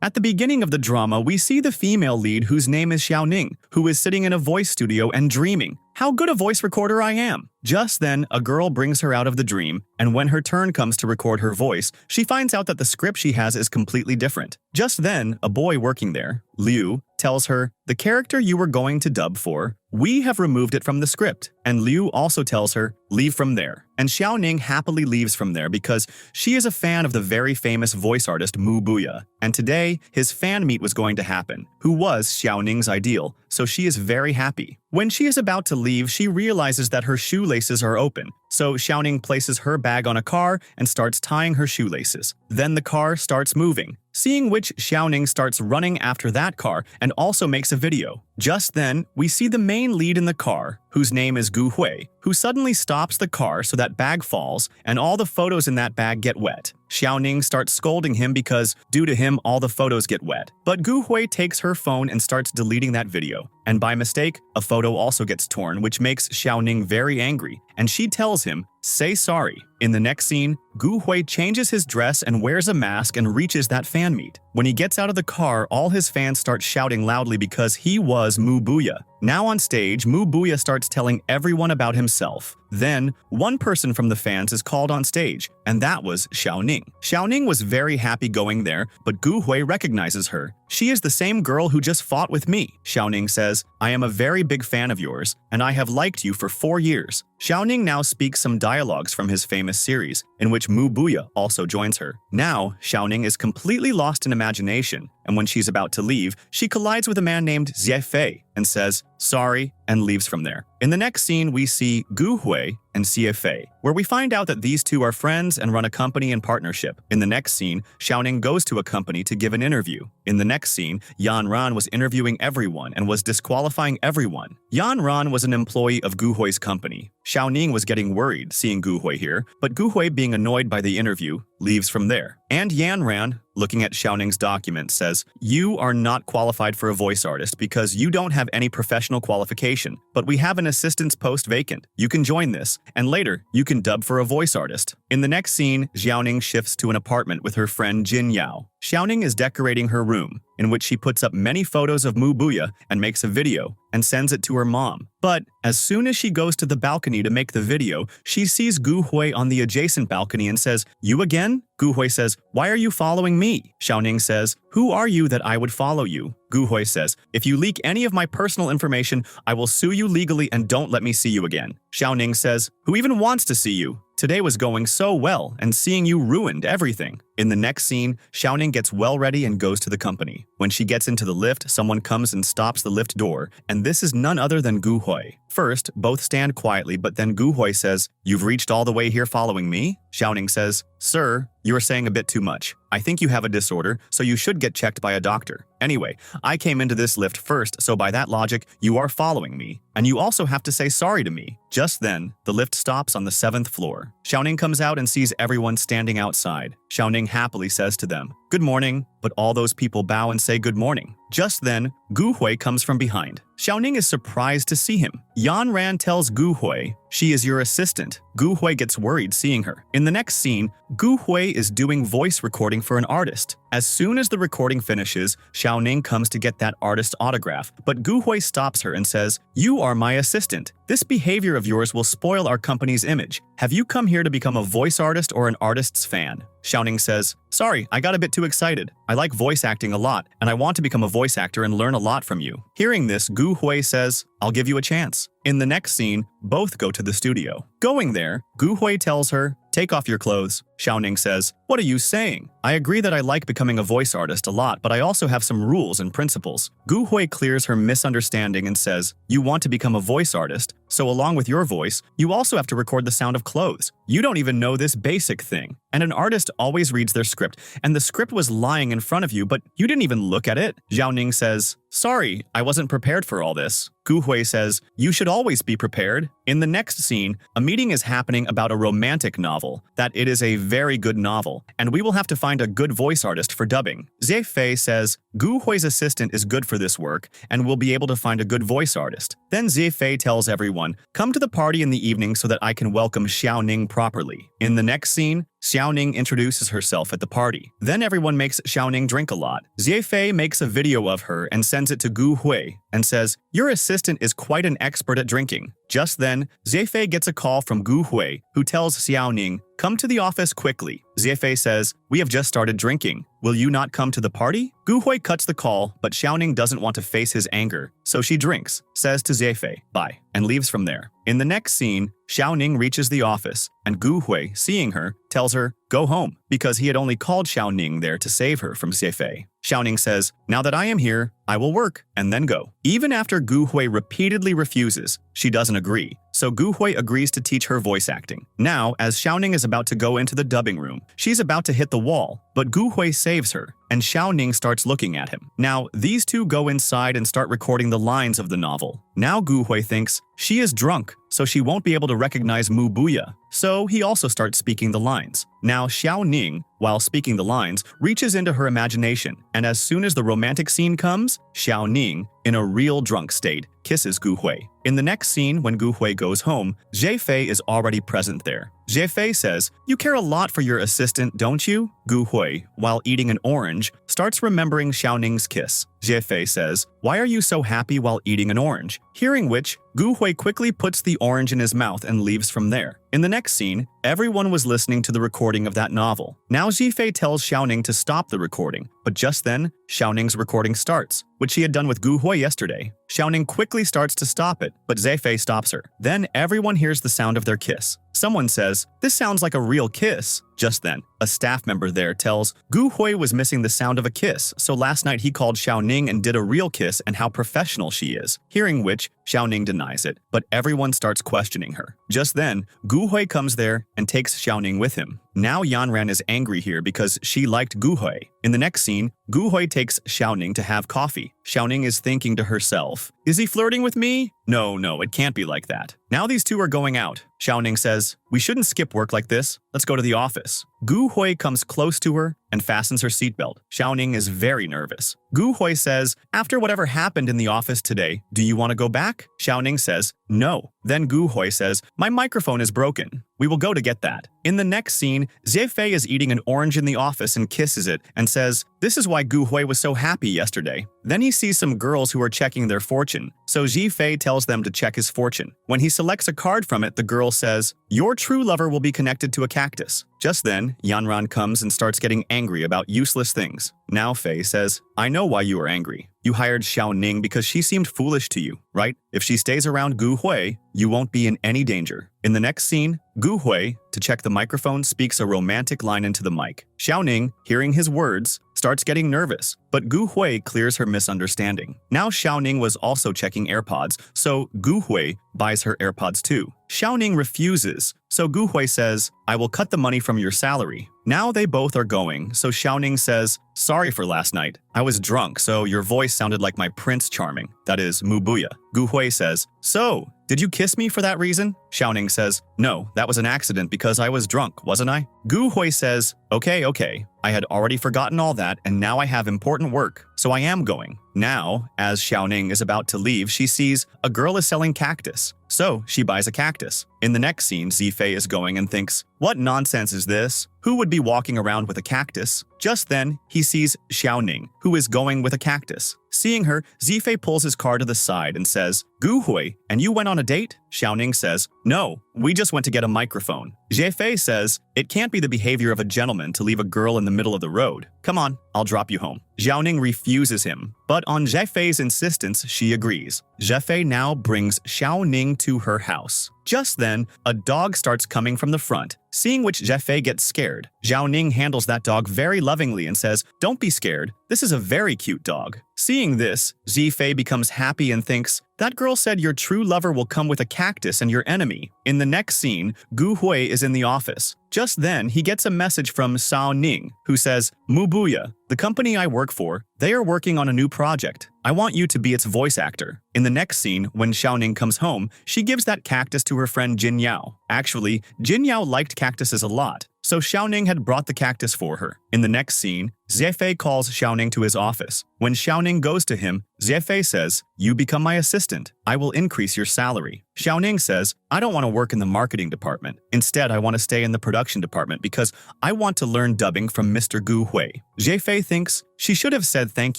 At the beginning of the drama, we see the female lead whose name is Xiaoning, who is sitting in a voice studio and dreaming. How good a voice recorder I am! Just then, a girl brings her out of the dream, and when her turn comes to record her voice, she finds out that the script she has is completely different. Just then, a boy working there, Liu, tells her, "The character you were going to dub for, we have removed it from the script." And Liu also tells her, "Leave from there." And Xiaoning happily leaves from there because she is a fan of the very famous voice artist Muya. And today, his fan meet was going to happen, who was Xiaoning's ideal, so she is very happy. When she is about to leave, she realizes that her shoelaces are open, so Xiaoning places her bag on a car and starts tying her shoelaces. Then the car starts moving, seeing which Xiaoning starts running after that car and also makes a video. Just then, we see the main lead in the car, whose name is Gu Hui, who suddenly stops the car so that bag falls and all the photos in that bag get wet. Xiaoning starts scolding him because, due to him, all the photos get wet. But Gu Hui takes her phone and starts deleting that video. And by mistake, a photo also gets torn, which makes Xiaoning very angry, and she tells him, "Say sorry." In the next scene, Gu Hui changes his dress and wears a mask and reaches that fan meet. When he gets out of the car, all his fans start shouting loudly because he was Muya. Now on stage, Muya starts telling everyone about himself. Then, one person from the fans is called on stage, and that was Xiaoning. Xiaoning was very happy going there, but Gu Hui recognizes her. "She is the same girl who just fought with me." Xiaoning says, "I am a very big fan of yours, and I have liked you for 4 years. Xiaoning now speaks some dialogues from his famous series, in which Muya also joins her. Now, Xiaoning is completely lost in imagination, and when she's about to leave, she collides with a man named Fei and says, "Sorry," and leaves from there. In the next scene, we see Gu Hui and Fei, where we find out that these two are friends and run a company in partnership. In the next scene, Xiaoning goes to a company to give an interview. In the next scene, Yan Ran was interviewing everyone and was disqualifying everyone. Yan Ran was an employee of Gu Hui's company. Xiaoning was getting worried seeing Gu Hui here, but Gu Hui, being annoyed by the interview, leaves from there. And Yan Ran, looking at Xiaoning's document, says, "You are not qualified for a voice artist because you don't have any professional qualification, but we have an assistant's post vacant. You can join this, and later, you can dub for a voice artist." In the next scene, Xiaoning shifts to an apartment with her friend Jin Yao. Xiaoning is decorating her room, in which she puts up many photos of Muya and makes a video and sends it to her mom. But as soon as she goes to the balcony to make the video, she sees Gu Hui on the adjacent balcony and says, "You again?" Gu Hui says, "Why are you following me?" Xiaoning says, "Who are you that I would follow you?" Gu Hui says, "If you leak any of my personal information, I will sue you legally and don't let me see you again." Xiaoning says, "Who even wants to see you? Today was going so well, and seeing you ruined everything." In the next scene, Xiaoning gets well ready and goes to the company. When she gets into the lift, someone comes and stops the lift door, and this is none other than Gu Hui. First, both stand quietly, but then Gu Hui says, "You've reached all the way here following me?" Xiaoning says, "Sir, you are saying a bit too much. I think you have a disorder, so you should get checked by a doctor. Anyway, I came into this lift first, so by that logic, you are following me. And you also have to say sorry to me." Just then, the lift stops on the 7th floor. Xiaoning comes out and sees everyone standing outside. Xiaoning happily says to them, "Good morning," but all those people bow and say good morning. Just then, Gu Hui comes from behind. Xiaoning is surprised to see him. Yan Ran tells Gu Hui, "She is your assistant." Gu Hui gets worried seeing her. In the next scene, Gu Hui is doing voice recording for an artist. As soon as the recording finishes, Xiaoning comes to get that artist's autograph, but Gu Hui stops her and says, "You are my assistant. This behavior of yours will spoil our company's image. Have you come here to become a voice artist or an artist's fan?" Xiaoning says, "Sorry, I got a bit too excited. I like voice acting a lot, and I want to become a voice actor and learn a lot from you." Hearing this, Gu Hui says, "I'll give you a chance." In the next scene, both go to the studio. Going there, Gu Hui tells her, "Take off your clothes." Xiaoning says, "What are you saying? I agree that I like becoming a voice artist a lot, but I also have some rules and principles." Gu Hui clears her misunderstanding and says, "You want to become a voice artist, so along with your voice, you also have to record the sound of clothes. You don't even know this basic thing. And an artist always reads their script, and the script was lying in front of you, but you didn't even look at it." Xiaoning says, "Sorry, I wasn't prepared for all this." Gu Hui says, "You should always be prepared." In the next scene, a meeting is happening about a romantic novel, that it is a very good novel, and we will have to find a good voice artist for dubbing. Fei says, Gu Hui's assistant is good for this work, and will be able to find a good voice artist. Then Fei tells everyone, "Come to the party in the evening so that I can welcome Xiaoning properly." In the next scene, Xiaoning introduces herself at the party. Then everyone makes Xiaoning drink a lot. Ziefei makes a video of her and sends it to Gu Hui and says, "Your assistant is quite an expert at drinking." Just then, Ziefei gets a call from Gu Hui, who tells Xiaoning, "Come to the office quickly." Ziefei says, "We have just started drinking. Will you not come to the party?" Gu Hui cuts the call, but Xiaoning doesn't want to face his anger, so she drinks, says to Ziefei, "Bye," and leaves from there. In the next scene, Xiaoning reaches the office, and Gu Hui, seeing her, tells her, "Go home," because he had only called Xiaoning there to save her from Ziefei. Xiaoning says, "Now that I am here, I will work and then go." Even after Gu Hui repeatedly refuses, she doesn't agree, so Gu Hui agrees to teach her voice acting. Now, as Xiaoning is about to go into the dubbing room, she's about to hit the wall, but Gu Hui saves her, and Xiaoning starts looking at him. Now, these two go inside and start recording the lines of the novel. Now Gu Hui thinks she is drunk, so she won't be able to recognize Muya, so he also starts speaking the lines. Now Xiaoning, while speaking the lines, reaches into her imagination, and as soon as the romantic scene comes, Xiaoning, in a real drunk state, kisses Gu Hui. In the next scene, when Gu Hui goes home, Ziefei is already present there. Ziefei says, "You care a lot for your assistant, don't you?" Gu Hui, while eating an orange, starts remembering Xiaoning's kiss. Ziefei says, "Why are you so happy while eating an orange?" Hearing which, Gu Hui quickly puts the orange in his mouth and leaves from there. In the next scene, everyone was listening to the recording of that novel. Now Ziefei tells Xiaoning to stop the recording, but just then, Xiaoning's recording starts, which she had done with Gu Hui yesterday. Xiaoning quickly starts to stop it, but Ziefei stops her. Then everyone hears the sound of their kiss. Someone says, "This sounds like a real kiss." Just then, a staff member there tells Gu Hui was missing the sound of a kiss, so last night he called Xiaoning and did a real kiss and how professional she is. Hearing which, Xiaoning denies it, but everyone starts questioning her. Just then, Gu Hui comes there and takes Xiaoning with him. Now Yanran is angry here because she liked Gu Hui. In the next scene, Gu Hui takes Xiaoning to have coffee. Xiaoning is thinking to herself, "Is he flirting with me? No, it can't be like that." Now these two are going out. Xiaoning says, "We shouldn't skip work like this. Let's go to the office." Gu Hui comes close to her and fastens her seatbelt. Xiaoning is very nervous. Gu Hui says, "After whatever happened in the office today, do you want to go back?" Xiaoning says, "No." Then Gu Hui says, "My microphone is broken. We will go to get that." In the next scene, Ziefei is eating an orange in the office and kisses it and says, "This is why Gu Hui was so happy yesterday." Then he sees some girls who are checking their fortune, so Ziefei tells them to check his fortune. When he selects a card from it, the girl says, "Your true lover will be connected to a cactus." Just then, Yanran comes and starts getting angry about useless things. Now Fei says, "I know why you are angry. You hired Xiaoning because she seemed foolish to you, right? If she stays around Gu Hui, you won't be in any danger." In the next scene, Gu Hui, to check the microphone, speaks a romantic line into the mic. Xiaoning, hearing his words, starts getting nervous, but Gu Hui clears her misunderstanding. Now Xiaoning was also checking AirPods, so Gu Hui buys her AirPods too. Xiaoning refuses, so Gu Hui says, "I will cut the money from your salary." Now they both are going, so Xiaoning says, "Sorry for last night. I was drunk, so your voice sounded like my Prince Charming, that is, Muya." Gu Hui says, "So, did you kiss me for that reason?" Xiaoning says, "No, that was an accident because I was drunk, wasn't I?" Gu Hui says, Okay. I had already forgotten all that and now I have important work, so I am going." Now, as Xiaoning is about to leave, she sees a girl is selling cactus, so she buys a cactus. In the next scene, Ziefei is going and thinks, "What nonsense is this? Who would be walking around with a cactus?" Just then, he sees Xiaoning, who is going with a cactus. Seeing her, Ziefei pulls his car to the side and says, "Gu Hui, and you went on a date?" Xiaoning says, "No, we just went to get a microphone." Ziefei says, "It can't be the behavior of a gentleman to leave a girl in the middle of the road. Come on, I'll drop you home." Xiaoning refuses him, but on Ziefei's insistence, she agrees. Ziefei now brings Xiaoning to her house. Just then, a dog starts coming from the front, seeing which Ziefei gets scared. Xiaoning handles that dog very lovingly and says, "Don't be scared, this is a very cute dog." Seeing this, Ziefei becomes happy and thinks, "That girl said your true lover will come with a cactus and your enemy." In the next scene, Gu Hui is in the office. Just then, he gets a message from Xiaoning, who says, "Muya, the company I work for, they are working on a new project. I want you to be its voice actor." In the next scene, when Xiaoning comes home, she gives that cactus to her friend Jin Yao. Actually, Jin Yao liked cactuses a lot, so Xiaoning had brought the cactus for her. In the next scene, Zefei calls Xiaoning to his office. When Xiaoning goes to him, Zefei says, "You become my assistant. I will increase your salary." Xiaoning says, "I don't want to work in the marketing department. Instead, I want to stay in the production department because I want to learn dubbing from Mr. Gu Hui." Zefei thinks she should have said thank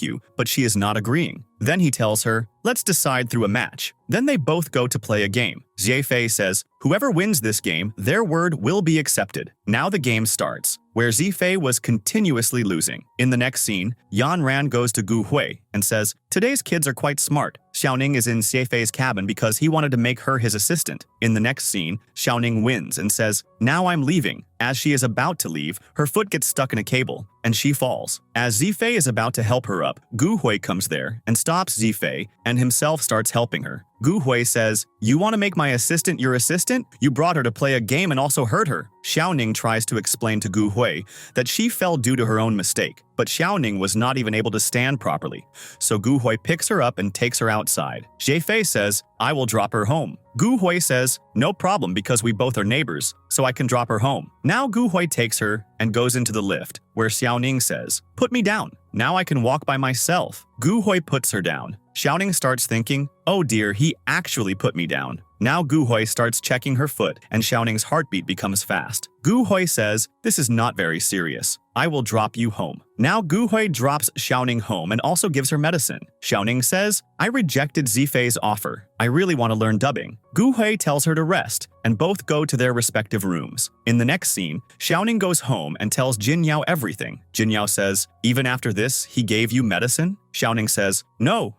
you, but she is not agreeing. Then he tells her, "Let's decide through a match." Then they both go to play a game. Zefei says, "Whoever wins this game, their word will be accepted." Now the game starts, where Zefei was continuously losing. In the next scene, Yan Ran goes to Gu Hui and says, "Today's kids are quite smart." Xiaoning is in Zefei's cabin because he wanted to make her his assistant. In the next scene, Xiaoning wins and says, "Now I'm leaving." As she is about to leave, her foot gets stuck in a cable, and she falls. As Zefei is about to help her up, Gu Hui comes there and stops Zefei and himself starts helping her. Gu Hui says, "You want to make my assistant your assistant? You brought her to play a game and also hurt her." Xiaoning tries to explain to Gu Hui that she fell due to her own mistake, but Xiaoning was not even able to stand properly. So Gu Hui picks her up and takes her outside. Zefei says, "I will drop her home." Gu Hui says, "No problem because we both are neighbors, so I can drop her home." Now Gu Hui takes her and goes into the lift, where Xiaoning says, "Put me down. Now I can walk by myself." Gu Hui puts her down. Xiaoning starts thinking, "Oh dear, he actually put me down." Now Gu Hui starts checking her foot and Xiaoning's heartbeat becomes fast. Gu Hui says, "This is not very serious. I will drop you home." Now Gu Hui drops Xiaoning home and also gives her medicine. Xiaoning says, "I rejected Zefei's offer. I really want to learn dubbing." Gu Hui tells her to rest, and both go to their respective rooms. In the next scene, Xiaoning goes home and tells Jin Yao everything. Jin Yao says, "Even after this, he gave you medicine?" Xiaoning says, No,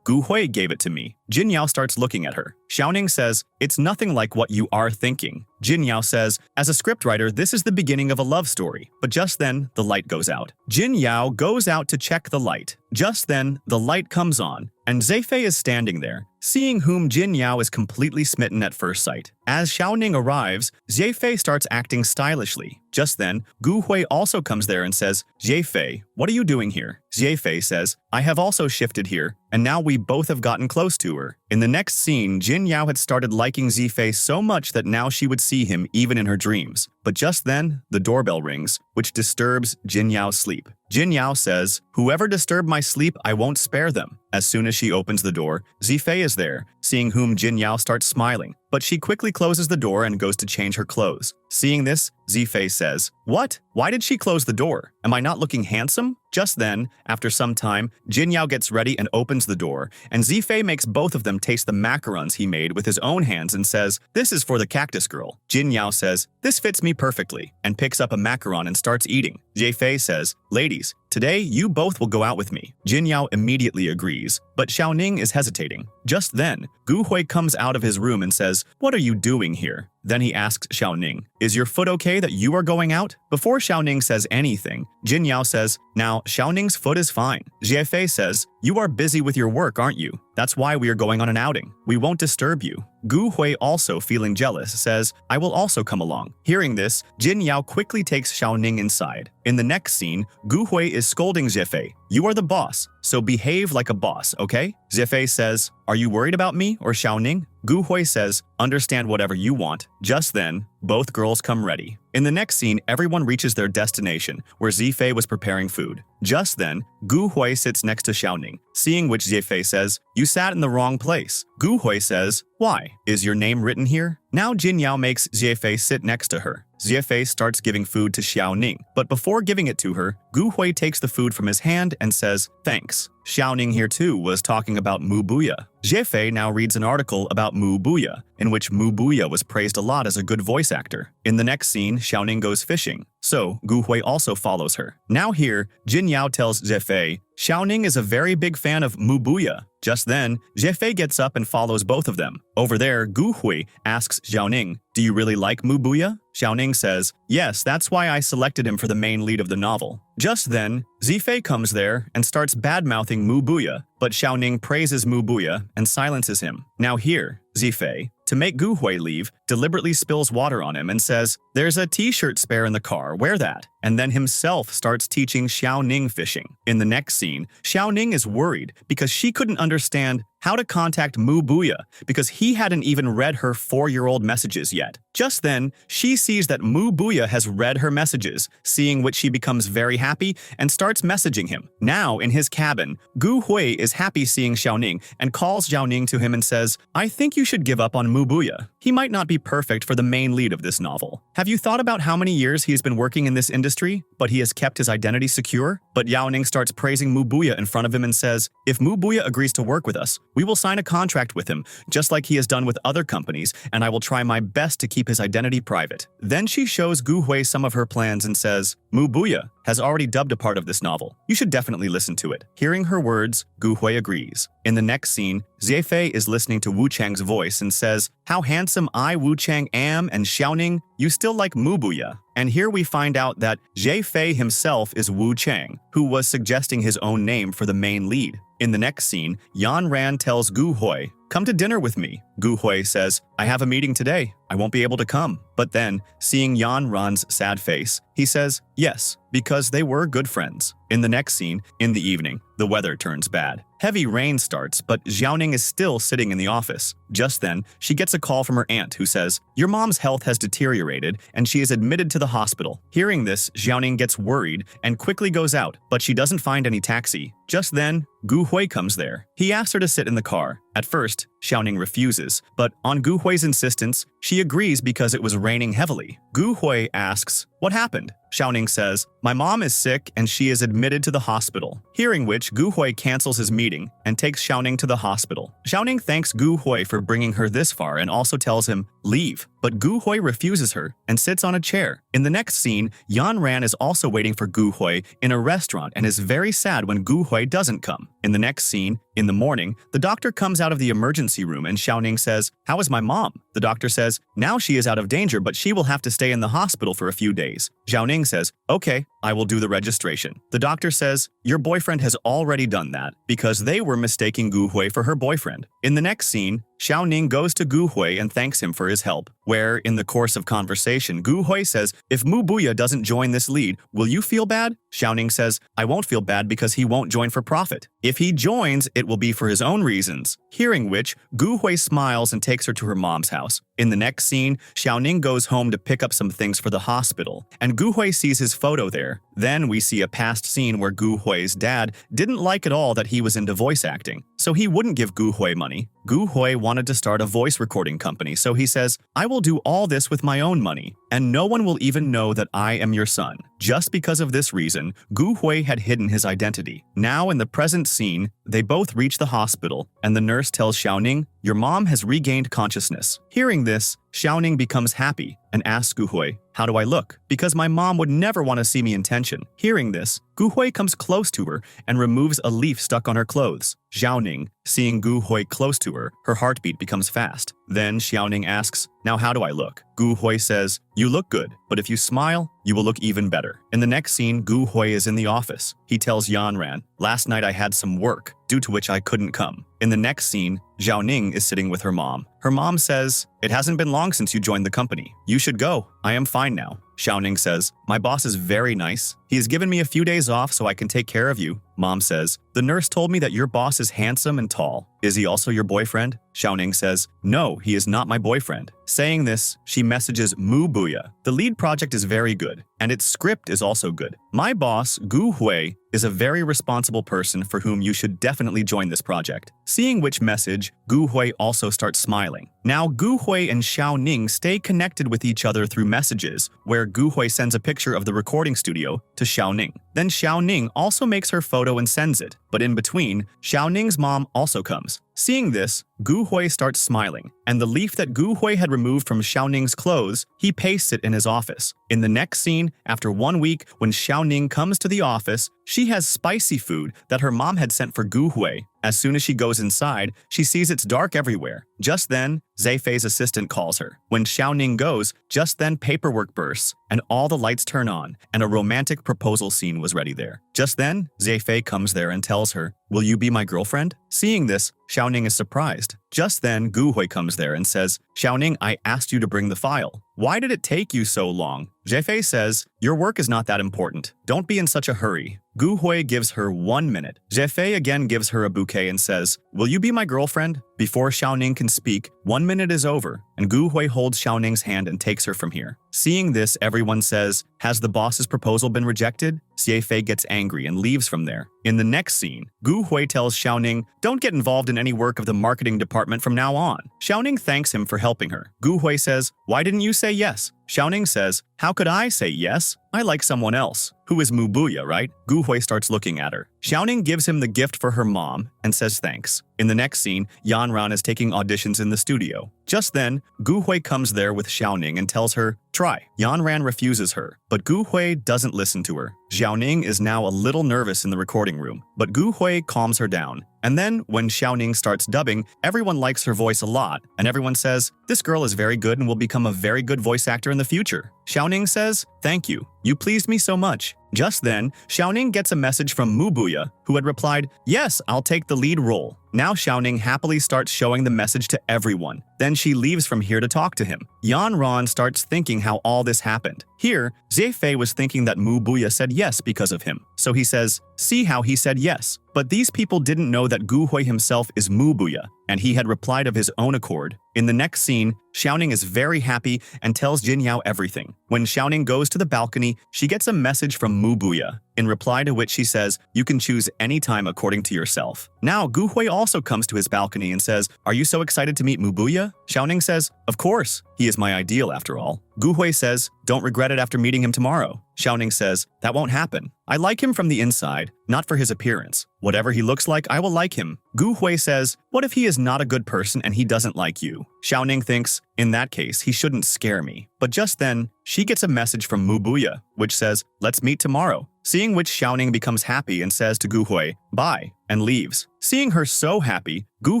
Gu Hui gave it to me." Jin Yao starts looking at her. Xiaoning says, "It's nothing like what you are thinking." Jin Yao says, "As a scriptwriter, this is the beginning of a love story." But just then, the light goes out. Jin Yao goes out to check the light. Just then, the light comes on, and Zefei is standing there, seeing whom Jin Yao is completely smitten at first sight. As Xiaoning arrives, Zefei starts acting stylishly. Just then, Gu Hui also comes there and says, "Zefei, what are you doing here?" Zefei says, "I have also shifted here, and now we both have gotten close to her." In the next scene, Jin Yao had started liking Zefei so much that now she would see him even in her dreams. But just then, the doorbell rings, which disturbs Jin Yao's sleep. Jin Yao says, "Whoever disturbed my sleep, I won't spare them." As soon as she opens the door, Zefei is there, seeing whom Jin Yao starts smiling. But she quickly closes the door and goes to change her clothes. Seeing this, Zefei says, "What? Why did she close the door? Am I not looking handsome?" Just then, after some time, Jin Yao gets ready and opens the door, and Zefei makes both of them taste the macarons he made with his own hands and says, "This is for the cactus girl." Jin Yao says, "This fits me perfectly," and picks up a macaron and starts eating. Zefei says, "Ladies, today you both will go out with me." Jin Yao immediately agrees, but Xiaoning is hesitating. Just then, Gu Hui comes out of his room and says, "What are you doing here?" Then he asks Xiaoning, "Is your foot okay that you are going out?" Before Xiaoning says anything, Jin Yao says, "Now, Xiaoning's foot is fine." Zefei says, "You are busy with your work, aren't you? That's why we are going on an outing. We won't disturb you." Gu Hui, also feeling jealous, says, "I will also come along." Hearing this, Jin Yao quickly takes Xiaoning inside. In the next scene, Gu Hui is scolding Zefei. "You are the boss, so behave like a boss, okay?" Zefei says, "Are you worried about me or Xiaoning?" Gu Hui says, "Understand whatever you want." Just then, both girls come ready. In the next scene, everyone reaches their destination, where Zefei was preparing food. Just then, Gu Hui sits next to Xiaoning, seeing which Zefei says, "You sat in the wrong place." Gu Hui says, "Why? Is your name written here?" Now Jin Yao makes Zefei sit next to her. Zefei starts giving food to Xiaoning, but before giving it to her, Gu Hui takes the food from his hand and says, "Thanks." Xiaoning here too was talking about Muya. Zefei now reads an article about Muya, in which Muya was praised a lot as a good voice actor. In the next scene, Xiaoning goes fishing, so Gu Hui also follows her. Now here, Jin Yao tells Zefei, Xiaoning is a very big fan of Muya. Just then, Zefei gets up and follows both of them. Over there, Gu Hui asks Xiaoning, "Do you really like Muya?" Xiaoning says, "Yes, that's why I selected him for the main lead of the novel." Just then, Zefei comes there and starts bad-mouthing Muya, but Xiaoning praises Muya and silences him. Now here, Zefei, to make Gu Hui leave, deliberately spills water on him and says, "There's a t-shirt spare in the car, wear that," and then himself starts teaching Xiaoning fishing. In the next scene, Xiaoning is worried because she couldn't understand how to contact Muya because he hadn't even read her 4-year-old messages yet. Just then, she sees that Muya has read her messages, seeing which she becomes very happy and starts messaging him. Now, in his cabin, Gu Hui is happy seeing Xiaoning and calls Xiaoning to him and says, I think you should give up on Muya. He might not be perfect for the main lead of this novel. Have you thought about how many years he's been working in this industry, but he has kept his identity secure? But Xiaoning starts praising Muya in front of him and says, if Muya agrees to work with us, we will sign a contract with him, just like he has done with other companies, and I will try my best to keep his identity private. Then she shows Gu Hui some of her plans and says, Muya has already dubbed a part of this novel. You should definitely listen to it. Hearing her words, Gu Hui agrees. In the next scene, Zefei is listening to Wu Chang's voice and says, how handsome I Wu Chang am, and Xiaoning, you still like Muya. And here we find out that Zefei himself is Wu Chang, who was suggesting his own name for the main lead. In the next scene, Yan Ran tells Gu Hui, come to dinner with me. Gu Hui says, I have a meeting today. I won't be able to come. But then, seeing Yan Ran's sad face, he says, yes, because they were good friends. In the next scene, in the evening, the weather turns bad. Heavy rain starts, but Xiaoning is still sitting in the office. Just then, she gets a call from her aunt who says, your mom's health has deteriorated and she is admitted to the hospital. Hearing this, Xiaoning gets worried and quickly goes out, but she doesn't find any taxi. Just then, Gu Hui comes there. He asks her to sit in the car. At first, Xiaoning refuses, but on Gu Hui's insistence, she agrees because it was raining heavily. Gu Hui asks, what happened? Xiaoning says, my mom is sick and she is admitted to the hospital. Hearing which, Gu Hui cancels his meeting and takes Xiaoning to the hospital. Xiaoning thanks Gu Hui for bringing her this far and also tells him, leave. But Gu Hui refuses her and sits on a chair. In the next scene, Yan Ran is also waiting for Gu Hui in a restaurant and is very sad when Gu Hui doesn't come. In the next scene, in the morning, the doctor comes out of the emergency room and Xiaoning says, how is my mom? The doctor says, now she is out of danger, but she will have to stay in the hospital for a few days. Xiaoning says, okay, I will do the registration. The doctor says, your boyfriend has already done that because they were mistaking Gu Hui for her boyfriend. In the next scene, Xiaoning goes to Gu Hui and thanks him for his help, where, in the course of conversation, Gu Hui says, if Muya doesn't join this lead, will you feel bad? Xiaoning says, I won't feel bad because he won't join for profit. If he joins, it will be for his own reasons. Hearing which, Gu Hui smiles and takes her to her mom's house. In the next scene, Xiaoning goes home to pick up some things for the hospital, and Gu Hui sees his photo there. Then we see a past scene where Gu Hui's dad didn't like at all that he was into voice acting, so he wouldn't give Gu Hui money. Gu Hui wanted to start a voice recording company, so he says, I will do all this with my own money, and no one will even know that I am your son. Just because of this reason, Gu Hui had hidden his identity. Now in the present scene, they both reach the hospital, and the nurse tells Xiaoning, your mom has regained consciousness. Hearing this, Xiaoning becomes happy and asks Gu Hui, how do I look? Because my mom would never want to see me in tension. Hearing this, Gu Hui comes close to her and removes a leaf stuck on her clothes. Xiaoning, seeing Gu Hui close to her, her heartbeat becomes fast. Then Xiaoning asks, now how do I look? Gu Hui says, you look good, but if you smile, you will look even better. In the next scene, Gu Hui is in the office. He tells Yan Ran, last night I had some work, due to which I couldn't come. In the next scene, Xiaoning is sitting with her mom. Her mom says, it hasn't been long since you joined the company. You should go. I am fine now. Xiaoning says, my boss is very nice. He has given me a few days off so I can take care of you. Mom says, the nurse told me that your boss is handsome and tall. Is he also your boyfriend? Xiaoning says, no, he is not my boyfriend. Saying this, she messages Muya. The lead project is very good, and its script is also good. My boss, Gu Hui, is a very responsible person for whom you should definitely join this project. Seeing which message, Gu Hui also starts smiling. Now Gu Hui and Xiaoning stay connected with each other through messages, where Gu Hui sends a picture of the recording studio to Xiaoning. Then Xiaoning also makes her photo and sends it, but in between, Xiaoning's mom also comes. Seeing this, Gu Hui starts smiling, and the leaf that Gu Hui had removed from Xiaoning's clothes, he pastes it in his office. In the next scene, after 1 week, when Xiaoning comes to the office, she has spicy food that her mom had sent for Gu Hui. As soon as she goes inside, she sees it's dark everywhere. Just then, Zeifei's assistant calls her. When Xiaoning goes, just then paperwork bursts, and all the lights turn on, and a romantic proposal scene was ready there. Just then, Zeifei comes there and tells her, will you be my girlfriend? Seeing this, Xiaoning is surprised. Just then, Gu Hui comes there and says, Xiaoning, I asked you to bring the file. why did it take you so long? Zhefei says, your work is not that important. Don't be in such a hurry. Gu Hui gives her 1 minute. Zhefei again gives her a bouquet and says, will you be my girlfriend? Before Xiaoning can speak, 1 minute is over, and Gu Hui holds Xiaoning's hand and takes her from here. Seeing this, everyone says, has the boss's proposal been rejected? Zhefei gets angry and leaves from there. In the next scene, Gu Hui tells Xiaoning, don't get involved in any work of the marketing department from now on. Xiaoning thanks him for helping her. Gu Hui says, why didn't you say yes? Xiaoning says, how could I say yes? I like someone else. Who is Muya, right? Gu Hui starts looking at her. Xiaoning gives him the gift for her mom and says thanks. In the next scene, Yanran is taking auditions in the studio. Just then, Gu Hui comes there with Xiaoning and tells her, try. Yanran refuses her, but Gu Hui doesn't listen to her. Xiaoning is now a little nervous in the recording room, but Gu Hui calms her down. And then, when Xiaoning starts dubbing, everyone likes her voice a lot, and everyone says, this girl is very good and will become a very good voice actor in the future. Xiaoning says, thank you. You pleased me so much. Just then, Xiaoning gets a message from Muya, who had replied, yes, I'll take the lead role. Now Xiaoning happily starts showing the message to everyone. Then she leaves from here to talk to him. Yanran starts thinking how all this happened. Here, Zhefei was thinking that Muya said yes because of him. So he says, see how he said yes. But these people didn't know that Gu Hui himself is Muya, and he had replied of his own accord. In the next scene, Xiaoning is very happy and tells Jinyao everything. When Xiaoning goes to the balcony, she gets a message from Muya, in reply to which she says, you can choose any time according to yourself. Now, Gu Hui also comes to his balcony and says, are you so excited to meet Muya? Xiaoning says, of course, he is my ideal after all. Gu Hui says, don't regret it after meeting him tomorrow. Xiaoning says, that won't happen. I like him from the inside, not for his appearance. Whatever he looks like, I will like him. Gu Hui says, what if he is not a good person and he doesn't like you? Xiaoning thinks, in that case, he shouldn't scare me. But just then, she gets a message from Muya, which says, let's meet tomorrow. Seeing which, Xiaoning becomes happy and says to Gu Hui, bye, and leaves. Seeing her so happy, Gu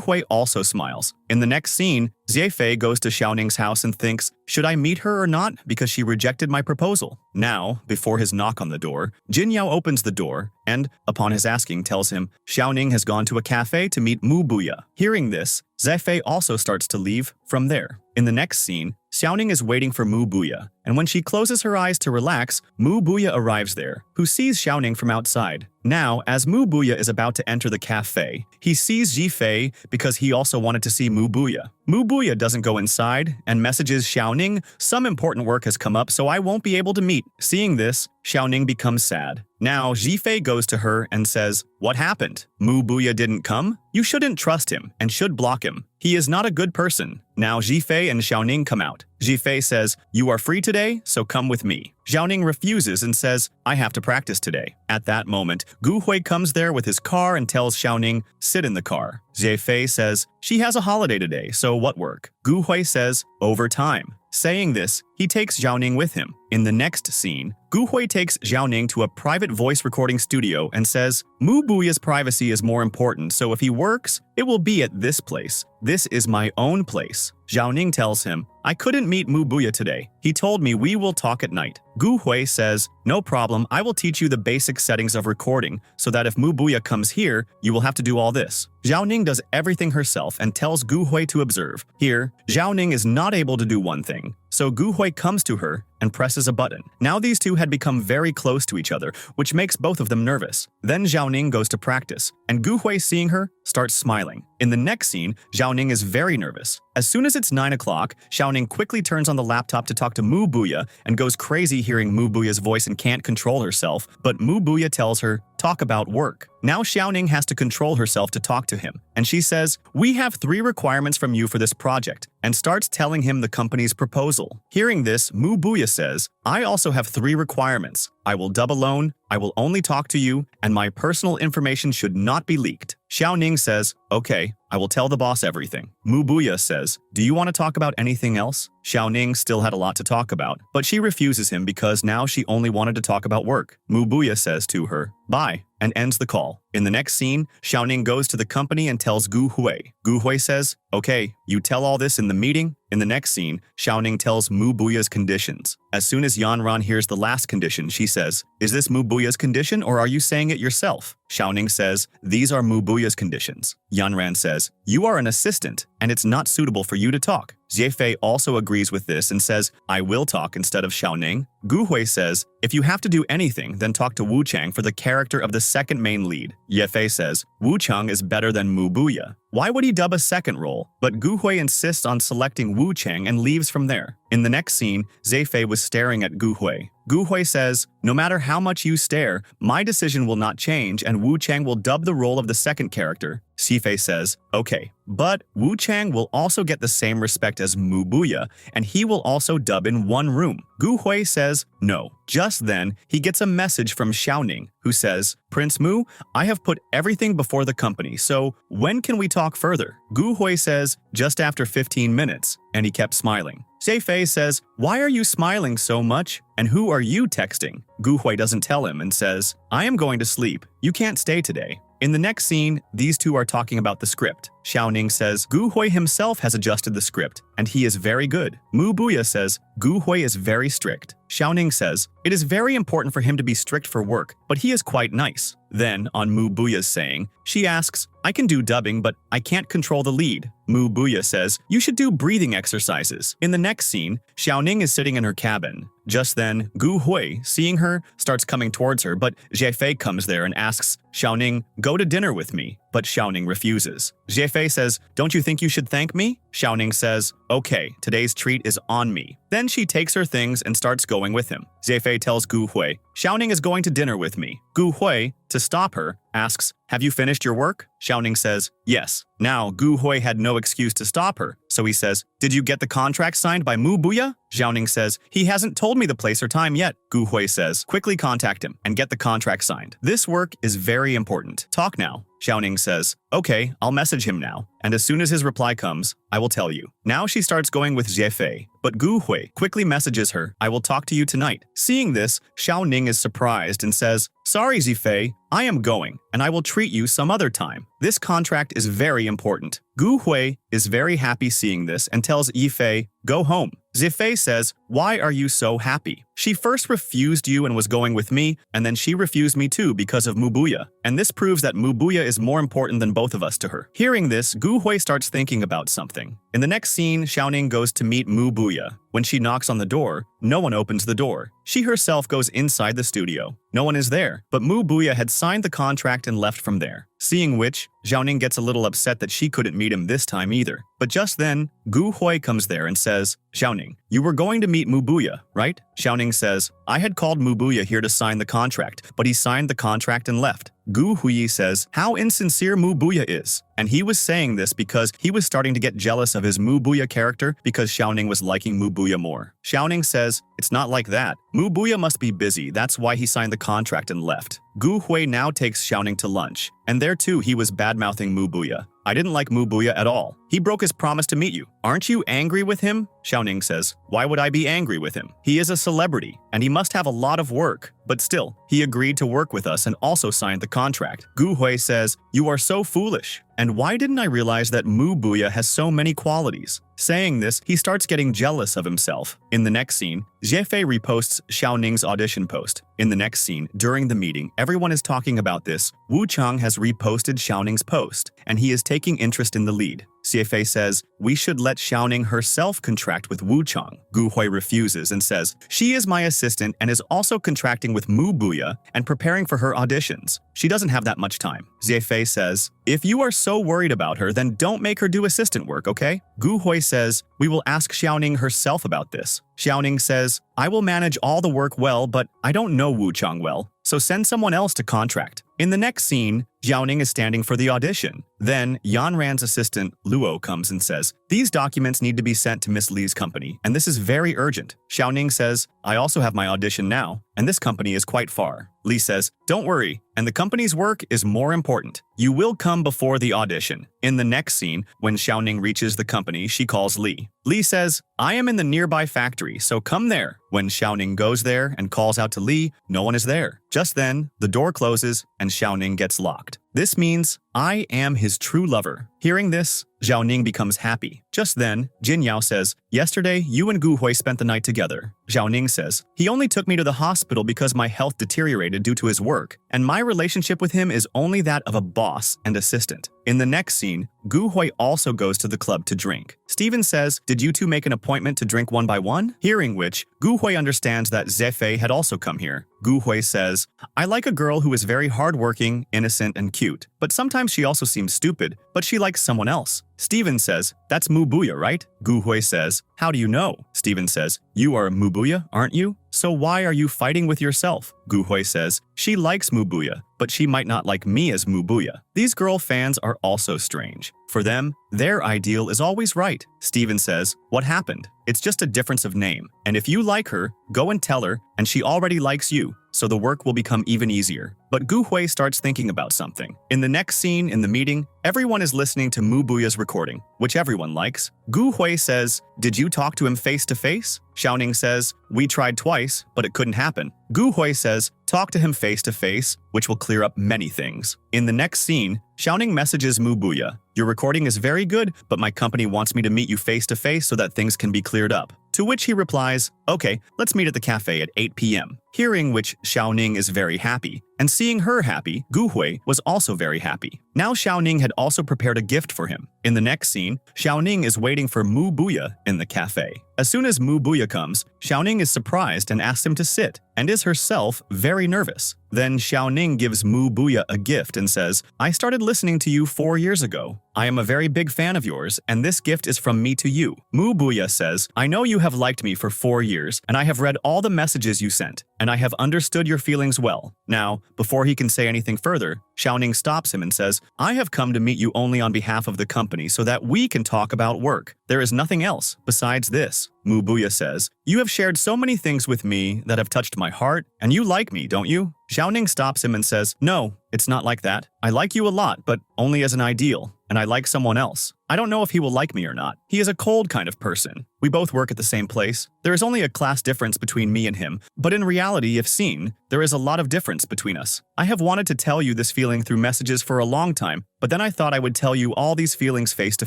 Hui also smiles. In the next scene, Zhefei goes to Xiaoning's house and thinks, should I meet her or not because she rejected my proposal? Now, before his knock on the door, Jinyao opens the door and, upon his asking, tells him Xiaoning has gone to a cafe to meet Muya. Hearing this, Zhefei also starts to leave from there. In the next scene, Xiaoning is waiting for Muya, and when she closes her eyes to relax, Muya arrives there, who sees Xiaoning from outside. Now, as Muya is about to enter the cafe, he sees Zhefei because he also wanted to see Muya. Muya doesn't go inside and messages Xiaoning, some important work has come up so I won't be able to meet. Seeing this, Xiaoning becomes sad. Now, Zhefei goes to her and says, what happened? Muya didn't come? You shouldn't trust him and should block him. He is not a good person. Now Zhefei and Xiaoning come out. Zhefei says, you are free today, so come with me. Xiaoning refuses and says, I have to practice today. At that moment, Gu Hui comes there with his car and tells Xiaoning, sit in the car. Zhefei says, she has a holiday today, so what work? Gu Hui says, overtime. Saying this, he takes Xiaoning with him. In the next scene, Gu Hui takes Xiaoning to a private voice recording studio and says, Muya's privacy is more important, so if he works, it will be at this place. This is my own place. Xiaoning tells him, I couldn't meet Muya today. He told me we will talk at night. Gu Hui says, no problem, I will teach you the basic settings of recording so that if Muya comes here, you will have to do all this. Xiaoning does everything herself and tells Gu Hui to observe. Here, Xiaoning is not able to do one thing, so Gu Hui comes to her and presses a button. Now these two had become very close to each other, which makes both of them nervous. Then Xiaoning goes to practice, and Gu Hui, seeing her, starts smiling. In the next scene, Xiaoning is very nervous. As soon as it's 9 o'clock, Xiaoning quickly turns on the laptop to talk to Muya and goes crazy hearing Muya's voice and can't control herself, but Muya tells her, talk about work. Now Xiaoning has to control herself to talk to him, and she says, we have 3 requirements from you for this project, and starts telling him the company's proposal. Hearing this, Muya says, I also have 3 requirements. I will dub alone, I will only talk to you, and my personal information should not be leaked. Xiaoning says, okay, I will tell the boss everything. Muya says, do you want to talk about anything else? Xiaoning still had a lot to talk about, but she refuses him because now she only wanted to talk about work. Muya says to her, bye, and ends the call. In the next scene, Xiaoning goes to the company and tells Gu Hui. Gu Hui says, okay, you tell all this in the meeting. In the next scene, Xiaoning tells Muya's conditions. As soon as Yanran hears the last condition, she says, is this Muya's condition or are you saying it yourself? Xiaoning says, these are Muya's conditions. Yanran says, you are an assistant and it's not suitable for you to talk. Jiefei also agrees with this and says, I will talk instead of Xiaoning. Gu Hui says, if you have to do anything, then talk to Wu Chang for the character of the second main lead. Jiefei says, Wu Chang is better than Mu Buya. Why would he dub a second role? But Gu Hui insists on selecting Wu Chang and leaves from there. In the next scene, Jiefei was staring at Gu Hui. Gu Hui says, no matter how much you stare, my decision will not change and Wu Chang will dub the role of the second character. Jiefei says, okay, but Wu Chang will also get the same respect as Mu Buya, and he will also dub in one room. Gu Hui says, no. Just then, he gets a message from Xiaoning, who says, Prince Mu, I have put everything before the company, so when can we talk further? Gu Hui says, just after 15 minutes, and he kept smiling. Jiefei says, why are you smiling so much? And who are you texting? Gu Hui doesn't tell him and says, I am going to sleep. You can't stay today. In the next scene, these two are talking about the script. Xiaoning says Gu Hui himself has adjusted the script, and he is very good. Mu Buya says Gu Hui is very strict. Xiaoning says it is very important for him to be strict for work, but he is quite nice. Then, on Mu Buya's saying, she asks, I can do dubbing, but I can't control the lead. Mu Buya says, you should do breathing exercises. In the next scene, Xiaoning is sitting in her cabin. Just then, Gu Hui, seeing her, starts coming towards her, but Jiefei comes there and asks, Xiaoning, go to dinner with me. But Xiaoning refuses. Jiefei says, don't you think you should thank me? Xiaoning says, okay, today's treat is on me. Then she takes her things and starts going with him. Jiefei tells Gu Hui, Xiaoning is going to dinner with me. Gu Hui, to stop her, asks, have you finished your work? Xiaoning says, yes. Now, Gu Hui had no excuse to stop her, so he says, did you get the contract signed by Mu Buya? Xiaoning says, he hasn't told me the place or time yet. Gu Hui says, quickly contact him and get the contract signed. This work is very important. Talk now. Xiaoning says, okay, I'll message him now, and as soon as his reply comes, I will tell you. Now she starts going with Jiefei, but Gu Hui quickly messages her, I will talk to you tonight. Seeing this, Xiaoning is surprised and says, sorry Jiefei, I am going, and I will treat you some other time. This contract is very important. Gu Hui is very happy seeing this and tells Yifei, go home. Jiefei says, why are you so happy? She first refused you and was going with me, and then she refused me too because of Mu Buya. And this proves that Mu Buya is more important than both of us to her. Hearing this, Gu Hui starts thinking about something. In the next scene, Xiaoning goes to meet Mu Buya. When she knocks on the door, no one opens the door. She herself goes inside the studio. No one is there, but Mu Buya had signed the contract and left from there. Seeing which, Xiaoning gets a little upset that she couldn't meet him this time either. But just then, Gu Hui comes there and says, Xiaoning, you were going to meet Mu Buya, right? Xiaoning says, I had called Mu Buya here to sign the contract, but he signed the contract and left. Gu Hui says how insincere Mu Buya is, and he was saying this because he was starting to get jealous of his Mu Buya character because Xiaoning was liking Mu Buya more. Xiaoning says, it's not like that. Mu Buya must be busy, that's why he signed the contract and left. Gu Hui now takes Xiaoning to lunch, and there too he was bad-mouthing Mu Buya. I didn't like Mu Buya at all. He broke his promise to meet you. Aren't you angry with him? Xiaoning says, why would I be angry with him? He is a celebrity, and he must have a lot of work. But still, he agreed to work with us and also signed the contract. Gu Hui says, you are so foolish. And why didn't I realize that Mu Buya has so many qualities? Saying this, he starts getting jealous of himself. In the next scene, Jiefei reposts Xiaoning's audition post. In the next scene, during the meeting, everyone is talking about this. Wu Chang has reposted Xiaoning's post, and he is taking interest in the lead. Jiefei says, we should let Xiaoning herself contract with Wu Chang. Gu Hui refuses and says, she is my assistant and is also contracting with Mu Buya and preparing for her auditions. She doesn't have that much time. Jiefei says, if you are so worried about her, then don't make her do assistant work, okay? Gu Hui says, we will ask Xiaoning herself about this. Xiaoning says, I will manage all the work well, but I don't know Wu Chang well, so send someone else to contract. In the next scene, Xiaoning is standing for the audition. Then, Yanran's assistant, Luo, comes and says, these documents need to be sent to Miss Li's company, and this is very urgent. Xiaoning says, I also have my audition now, and this company is quite far. Li says, don't worry, and the company's work is more important. You will come before the audition. In the next scene, when Xiaoning reaches the company, she calls Li. Li says, I am in the nearby factory, so come there. When Xiaoning goes there and calls out to Li, no one is there. Just then, the door closes and Xiaoning gets locked. This means I am his true lover. Hearing this, Zhao Ning becomes happy. Just then, Jin Yao says, yesterday, you and Gu Hui spent the night together. Zhao Ning says, he only took me to the hospital because my health deteriorated due to his work, and my relationship with him is only that of a boss and assistant. In the next scene, Gu Hui also goes to the club to drink. Steven says, did you two make an appointment to drink one by one? Hearing which, Gu Hui understands that Zefei had also come here. Gu Hui says, I like a girl who is very hardworking, innocent, and cute, but sometimes she also seems stupid, but she likes someone else. Steven says, that's Muya, right? Gu Hui says, how do you know? Steven says, you are Muya, aren't you? So why are you fighting with yourself? Gu Hui says, she likes Muya, but she might not like me as Muya. These girl fans are also strange. For them, their ideal is always right. Steven says, what happened? It's just a difference of name. And if you like her, go and tell her, and she already likes you, so the work will become even easier. But Gu Hui starts thinking about something. In the next scene in the meeting, everyone is listening to Muya's recording, which everyone likes. Gu Hui says, did you talk to him face to face? Xiao Ning says, we tried twice, but it couldn't happen. Gu Hui says, talk to him face to face, which will clear up many things. In the next scene, Xiao Ning messages Muya, your recording is very good, but my company wants me to meet you face to face so that things can be cleared up. To which he replies, okay, let's meet at the cafe at 8 p.m. Hearing which, Xiao Ning is very happy, and seeing her happy, Gu Hui was also very happy. Now Xiao Ning had also prepared a gift for him. In the next scene, Xiao Ning is waiting for Muya in the cafe. As soon as Muya comes, Xiao Ning is surprised and asks him to sit, and is herself very nervous. Then Xiao Ning gives Muya a gift and says, I started listening to you 4 years ago. I am a very big fan of yours, and this gift is from me to you. Muya says, I know you have liked me for 4 years, and I have read all the messages you sent, and I have understood your feelings well. Now, before he can say anything further, Xiao Ning stops him and says, I have come to meet you only on behalf of the company so that we can talk about work. There is nothing else besides this. Muya says, you have shared so many things with me that have touched my heart, and you like me, don't you? Xiao Ning stops him and says, no, it's not like that. I like you a lot, but only as an ideal, and I like someone else. I don't know if he will like me or not. He is a cold kind of person. We both work at the same place. There is only a class difference between me and him, but in reality, if seen, there is a lot of difference between us. I have wanted to tell you this feeling through messages for a long time, but then I thought I would tell you all these feelings face to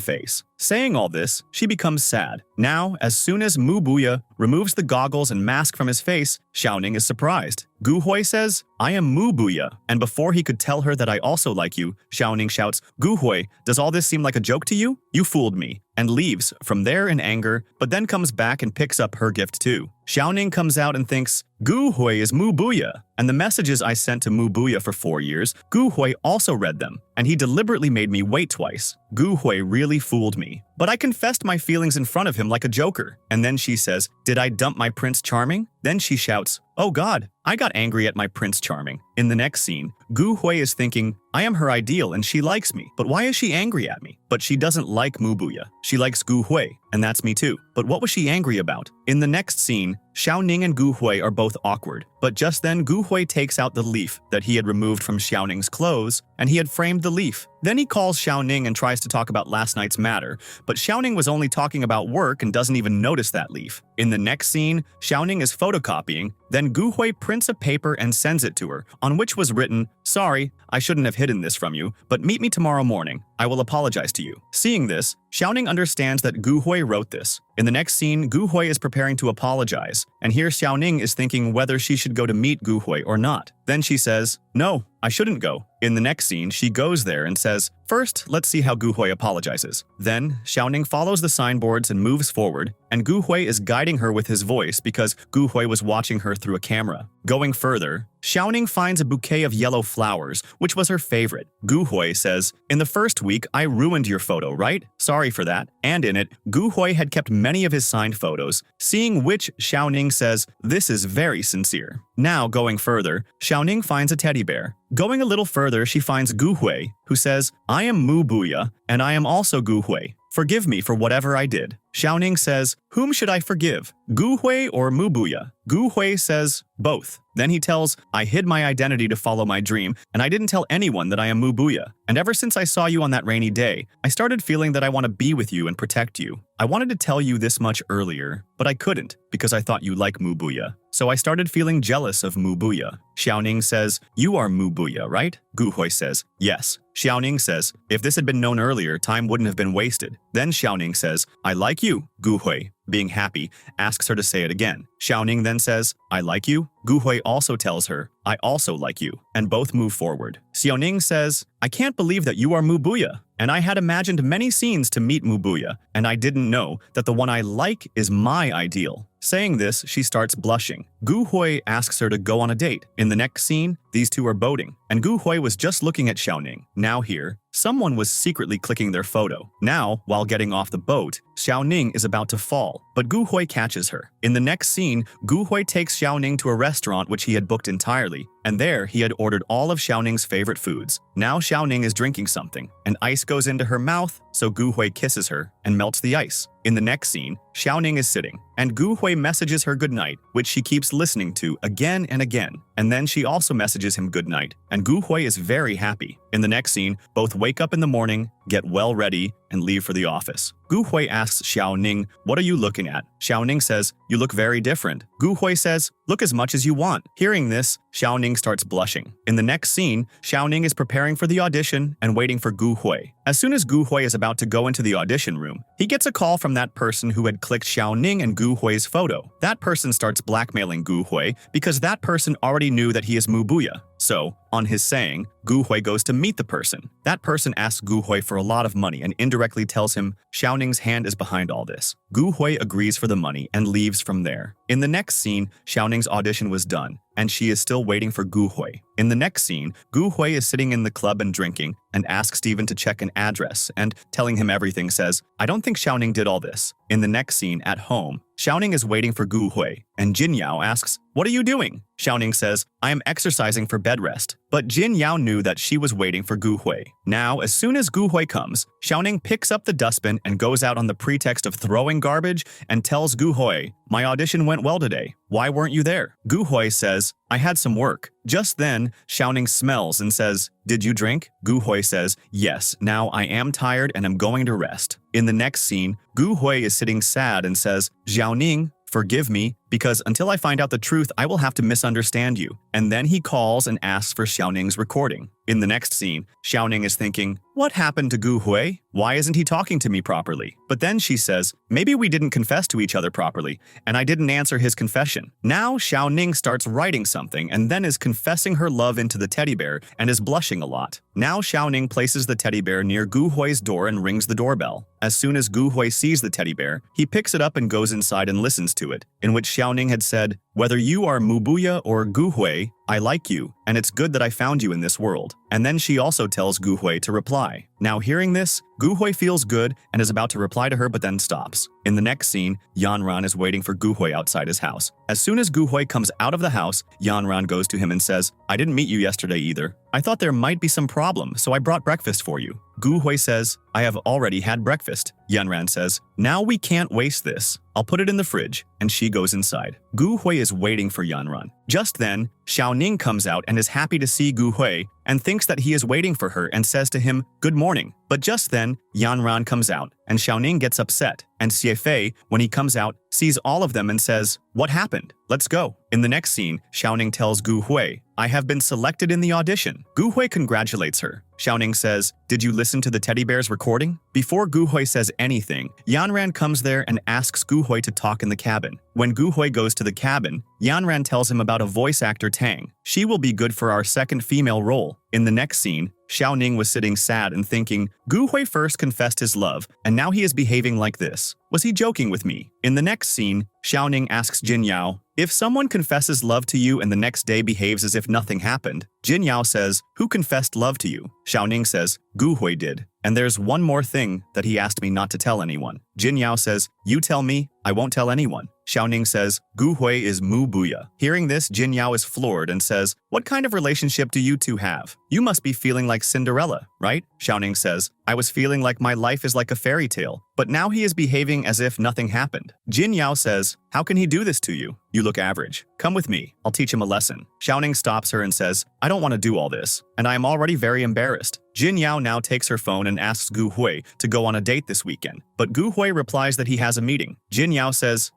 face. Saying all this, she becomes sad. Now, as soon as Muya removes the goggles and mask from his face, Xiao Ning is surprised. Gu Hui says, I am Muya, and before he could tell her that I also like you, Xiao Ning shouts, Gu Hui, does all this seem like a joke to you? You fooled me, and leaves from there in anger, but then comes back and picks up her gift too. Xiao Ning comes out and thinks, Gu Hui is Muya, and the messages I sent to Muya for 4 years, Gu Hui also read them, and he deliberately made me wait twice. Gu Hui really fooled me. But I confessed my feelings in front of him like a joker. And then she says, did I dump my Prince Charming? Then she shouts, oh God, I got angry at my Prince Charming. In the next scene, Gu Hui is thinking, I am her ideal and she likes me, but why is she angry at me? But she doesn't like Muya. She likes Gu Hui, and that's me too. But what was she angry about? In the next scene, Xiao Ning and Gu Hui are both awkward, but just then Gu Hui takes out the leaf that he had removed from Xiao Ning's clothes, and he had framed the leaf. Then he calls Xiao Ning and tries to talk about last night's matter, but Xiao Ning was only talking about work and doesn't even notice that leaf. In the next scene, Xiao Ning is photocopying, then Gu Hui prints a paper and sends it to her, on which was written, sorry, I shouldn't have hidden this from you, but meet me tomorrow morning. I will apologize to you. Seeing this, Xiao Ning understands that Gu Hui wrote this. In the next scene, Gu Hui is preparing to apologize, and here Xiao Ning is thinking whether she should go to meet Gu Hui or not. Then she says, no, I shouldn't go. In the next scene, she goes there and says, first, let's see how Gu Hui apologizes. Then, Xiao Ning follows the signboards and moves forward, and Gu Hui is guiding her with his voice because Gu Hui was watching her through a camera. Going further, Xiao Ning finds a bouquet of yellow flowers, which was her favorite. Gu Hui says, in the first week, I ruined your photo, right? Sorry for that. And in it, Gu Hui had kept many of his signed photos, seeing which Xiao Ning says, this is very sincere. Now, going further, Xiao Ning finds a teddy bear. Going a little further, she finds Gu Hui, who says, I am Muya, and I am also Gu Hui. forgive me for whatever I did. Xiaoning says, whom should I forgive, Gu Hui or Muya? Gu Hui says, both. Then he tells, I hid my identity to follow my dream, and I didn't tell anyone that I am Muya. And ever since I saw you on that rainy day, I started feeling that I want to be with you and protect you. I wanted to tell you this much earlier, but I couldn't because I thought you like Muya. So I started feeling jealous of Muya. Xiaoning says, you are Muya, right? Gu Hui says, yes. Xiaoning says, if this had been known earlier, time wouldn't have been wasted. Then Xiaoning says, I like you. Gu Hui, being happy, asks her to say it again. Xiaoning then says, I like you. Gu Hui also tells her, I also like you, and both move forward. Xiaoning says, I can't believe that you are Muya, and I had imagined many scenes to meet Muya, and I didn't know that the one I like is my ideal. Saying this, she starts blushing. Gu Hui asks her to go on a date. In the next scene, these two are boating, and Gu Hui was just looking at Xiaoning. Now here, someone was secretly clicking their photo. Now, while getting off the boat, Xiaoning is about to fall, but Gu Hui catches her. In the next scene, Gu Hui takes Xiaoning to a restaurant which he had booked entirely, and there he had ordered all of Xiaoning's favorite foods. Now Xiaoning is drinking something, and ice goes into her mouth, so Gu Hui kisses her and melts the ice. In the next scene, Xiaoning is sitting, and Gu Hui messages her goodnight, which she keeps listening to again and again. And then she also messages him goodnight, and Gu Hui is very happy. In the next scene, both wake up in the morning, get well ready, and leave for the office. Gu Hui asks Xiaoning, what are you looking at? Xiaoning says, you look very different. Gu Hui says, look as much as you want. Hearing this, Xiaoning starts blushing. In the next scene, Xiaoning is preparing for the audition and waiting for Gu Hui. As soon as Gu Hui is about to go into the audition room, he gets a call from that person who had clicked Xiaoning and Gu Hui's photo. That person starts blackmailing Gu Hui because that person already knew that he is Muya. So, on his saying, Gu Hui goes to meet the person. That person asks Gu Hui for a lot of money and indirectly tells him Xiaoning's hand is behind all this. Gu Hui agrees for the money and leaves from there. In the next scene, Xiaoning's audition was done, and she is still waiting for Gu Hui. In the next scene, Gu Hui is sitting in the club and drinking, and asks Steven to check an address, and telling him everything says, I don't think Xiaoning did all this. In the next scene, at home, Xiaoning is waiting for Gu Hui, and Jin Yao asks, what are you doing? Xiaoning says, I am exercising for bed rest. But Jin Yao knew that she was waiting for Gu Hui. Now, as soon as Gu Hui comes, Xiaoning picks up the dustbin and goes out on the pretext of throwing garbage and tells Gu Hui, my audition went well today. Why weren't you there? Gu Hui says, I had some work. Just then, Xiaoning smells and says, did you drink? Gu Hui says, yes, now I am tired and I'm going to rest. In the next scene, Gu Hui is sitting sad and says, Xiaoning, forgive me, because until I find out the truth, I will have to misunderstand you. And then he calls and asks for Xiaoning's recording. In the next scene, Xiaoning is thinking, what happened to Gu Hui? Why isn't he talking to me properly? But then she says, maybe we didn't confess to each other properly, and I didn't answer his confession. Now Xiaoning starts writing something and then is confessing her love into the teddy bear and is blushing a lot. Now Xiaoning places the teddy bear near Gu Hui's door and rings the doorbell. As soon as Gu Hui sees the teddy bear, he picks it up and goes inside and listens to it, in which Xiaoning had said, whether you are Muya or Gu Hui, I like you, and it's good that I found you in this world. And then she also tells Gu Hui to reply. Now hearing this, Gu Hui feels good and is about to reply to her but then stops. In the next scene, Yanran is waiting for Gu Hui outside his house. As soon as Gu Hui comes out of the house, Yanran goes to him and says, I didn't meet you yesterday either. I thought there might be some problem, so I brought breakfast for you. Gu Hui says, I have already had breakfast. Yanran says, now we can't waste this. I'll put it in the fridge, and she goes inside. Gu Hui is waiting for Yanran. Just then, Xiaoning comes out and is happy to see Gu Hui and thinks that he is waiting for her and says to him, good morning. But just then, Yanran comes out and Xiaoning gets upset, and Xiefei, when he comes out, sees all of them and says, what happened? Let's go. In the next scene, Xiaoning tells Gu Hui, I have been selected in the audition. Gu Hui congratulates her. Xiaoning says, did you listen to the teddy bear's recording? Before Gu Hui says anything, Yanran comes there and asks Gu Hui to talk in the cabin. When Gu Hui goes to the cabin, Yanran tells him about a voice actor Tang. She will be good for our second female role. In the next scene, Xiaoning was sitting sad and thinking, Gu Hui first confessed his love, and now he is behaving like this. Was he joking with me? In the next scene, Xiaoning asks Jin Yao, if someone confesses love to you and the next day behaves as if nothing happened, Jin Yao says, who confessed love to you? Xiaoning says, Gu Hui did. And there's one more thing that he asked me not to tell anyone. Jin Yao says, you tell me, I won't tell anyone. Xiaoning says, Gu Hui is Muya. Hearing this, Jin Yao is floored and says, what kind of relationship do you two have? You must be feeling like Cinderella, right? Xiaoning says, I was feeling like my life is like a fairy tale, but now he is behaving as if nothing happened. Jin Yao says, how can he do this to you? You look average. Come with me. I'll teach him a lesson. Xiaoning stops her and says, I don't want to do all this, and I am already very embarrassed. Jin Yao now takes her phone and asks Gu Hui to go on a date this weekend, but Gu Hui replies that he has a meeting. Jin Yao says,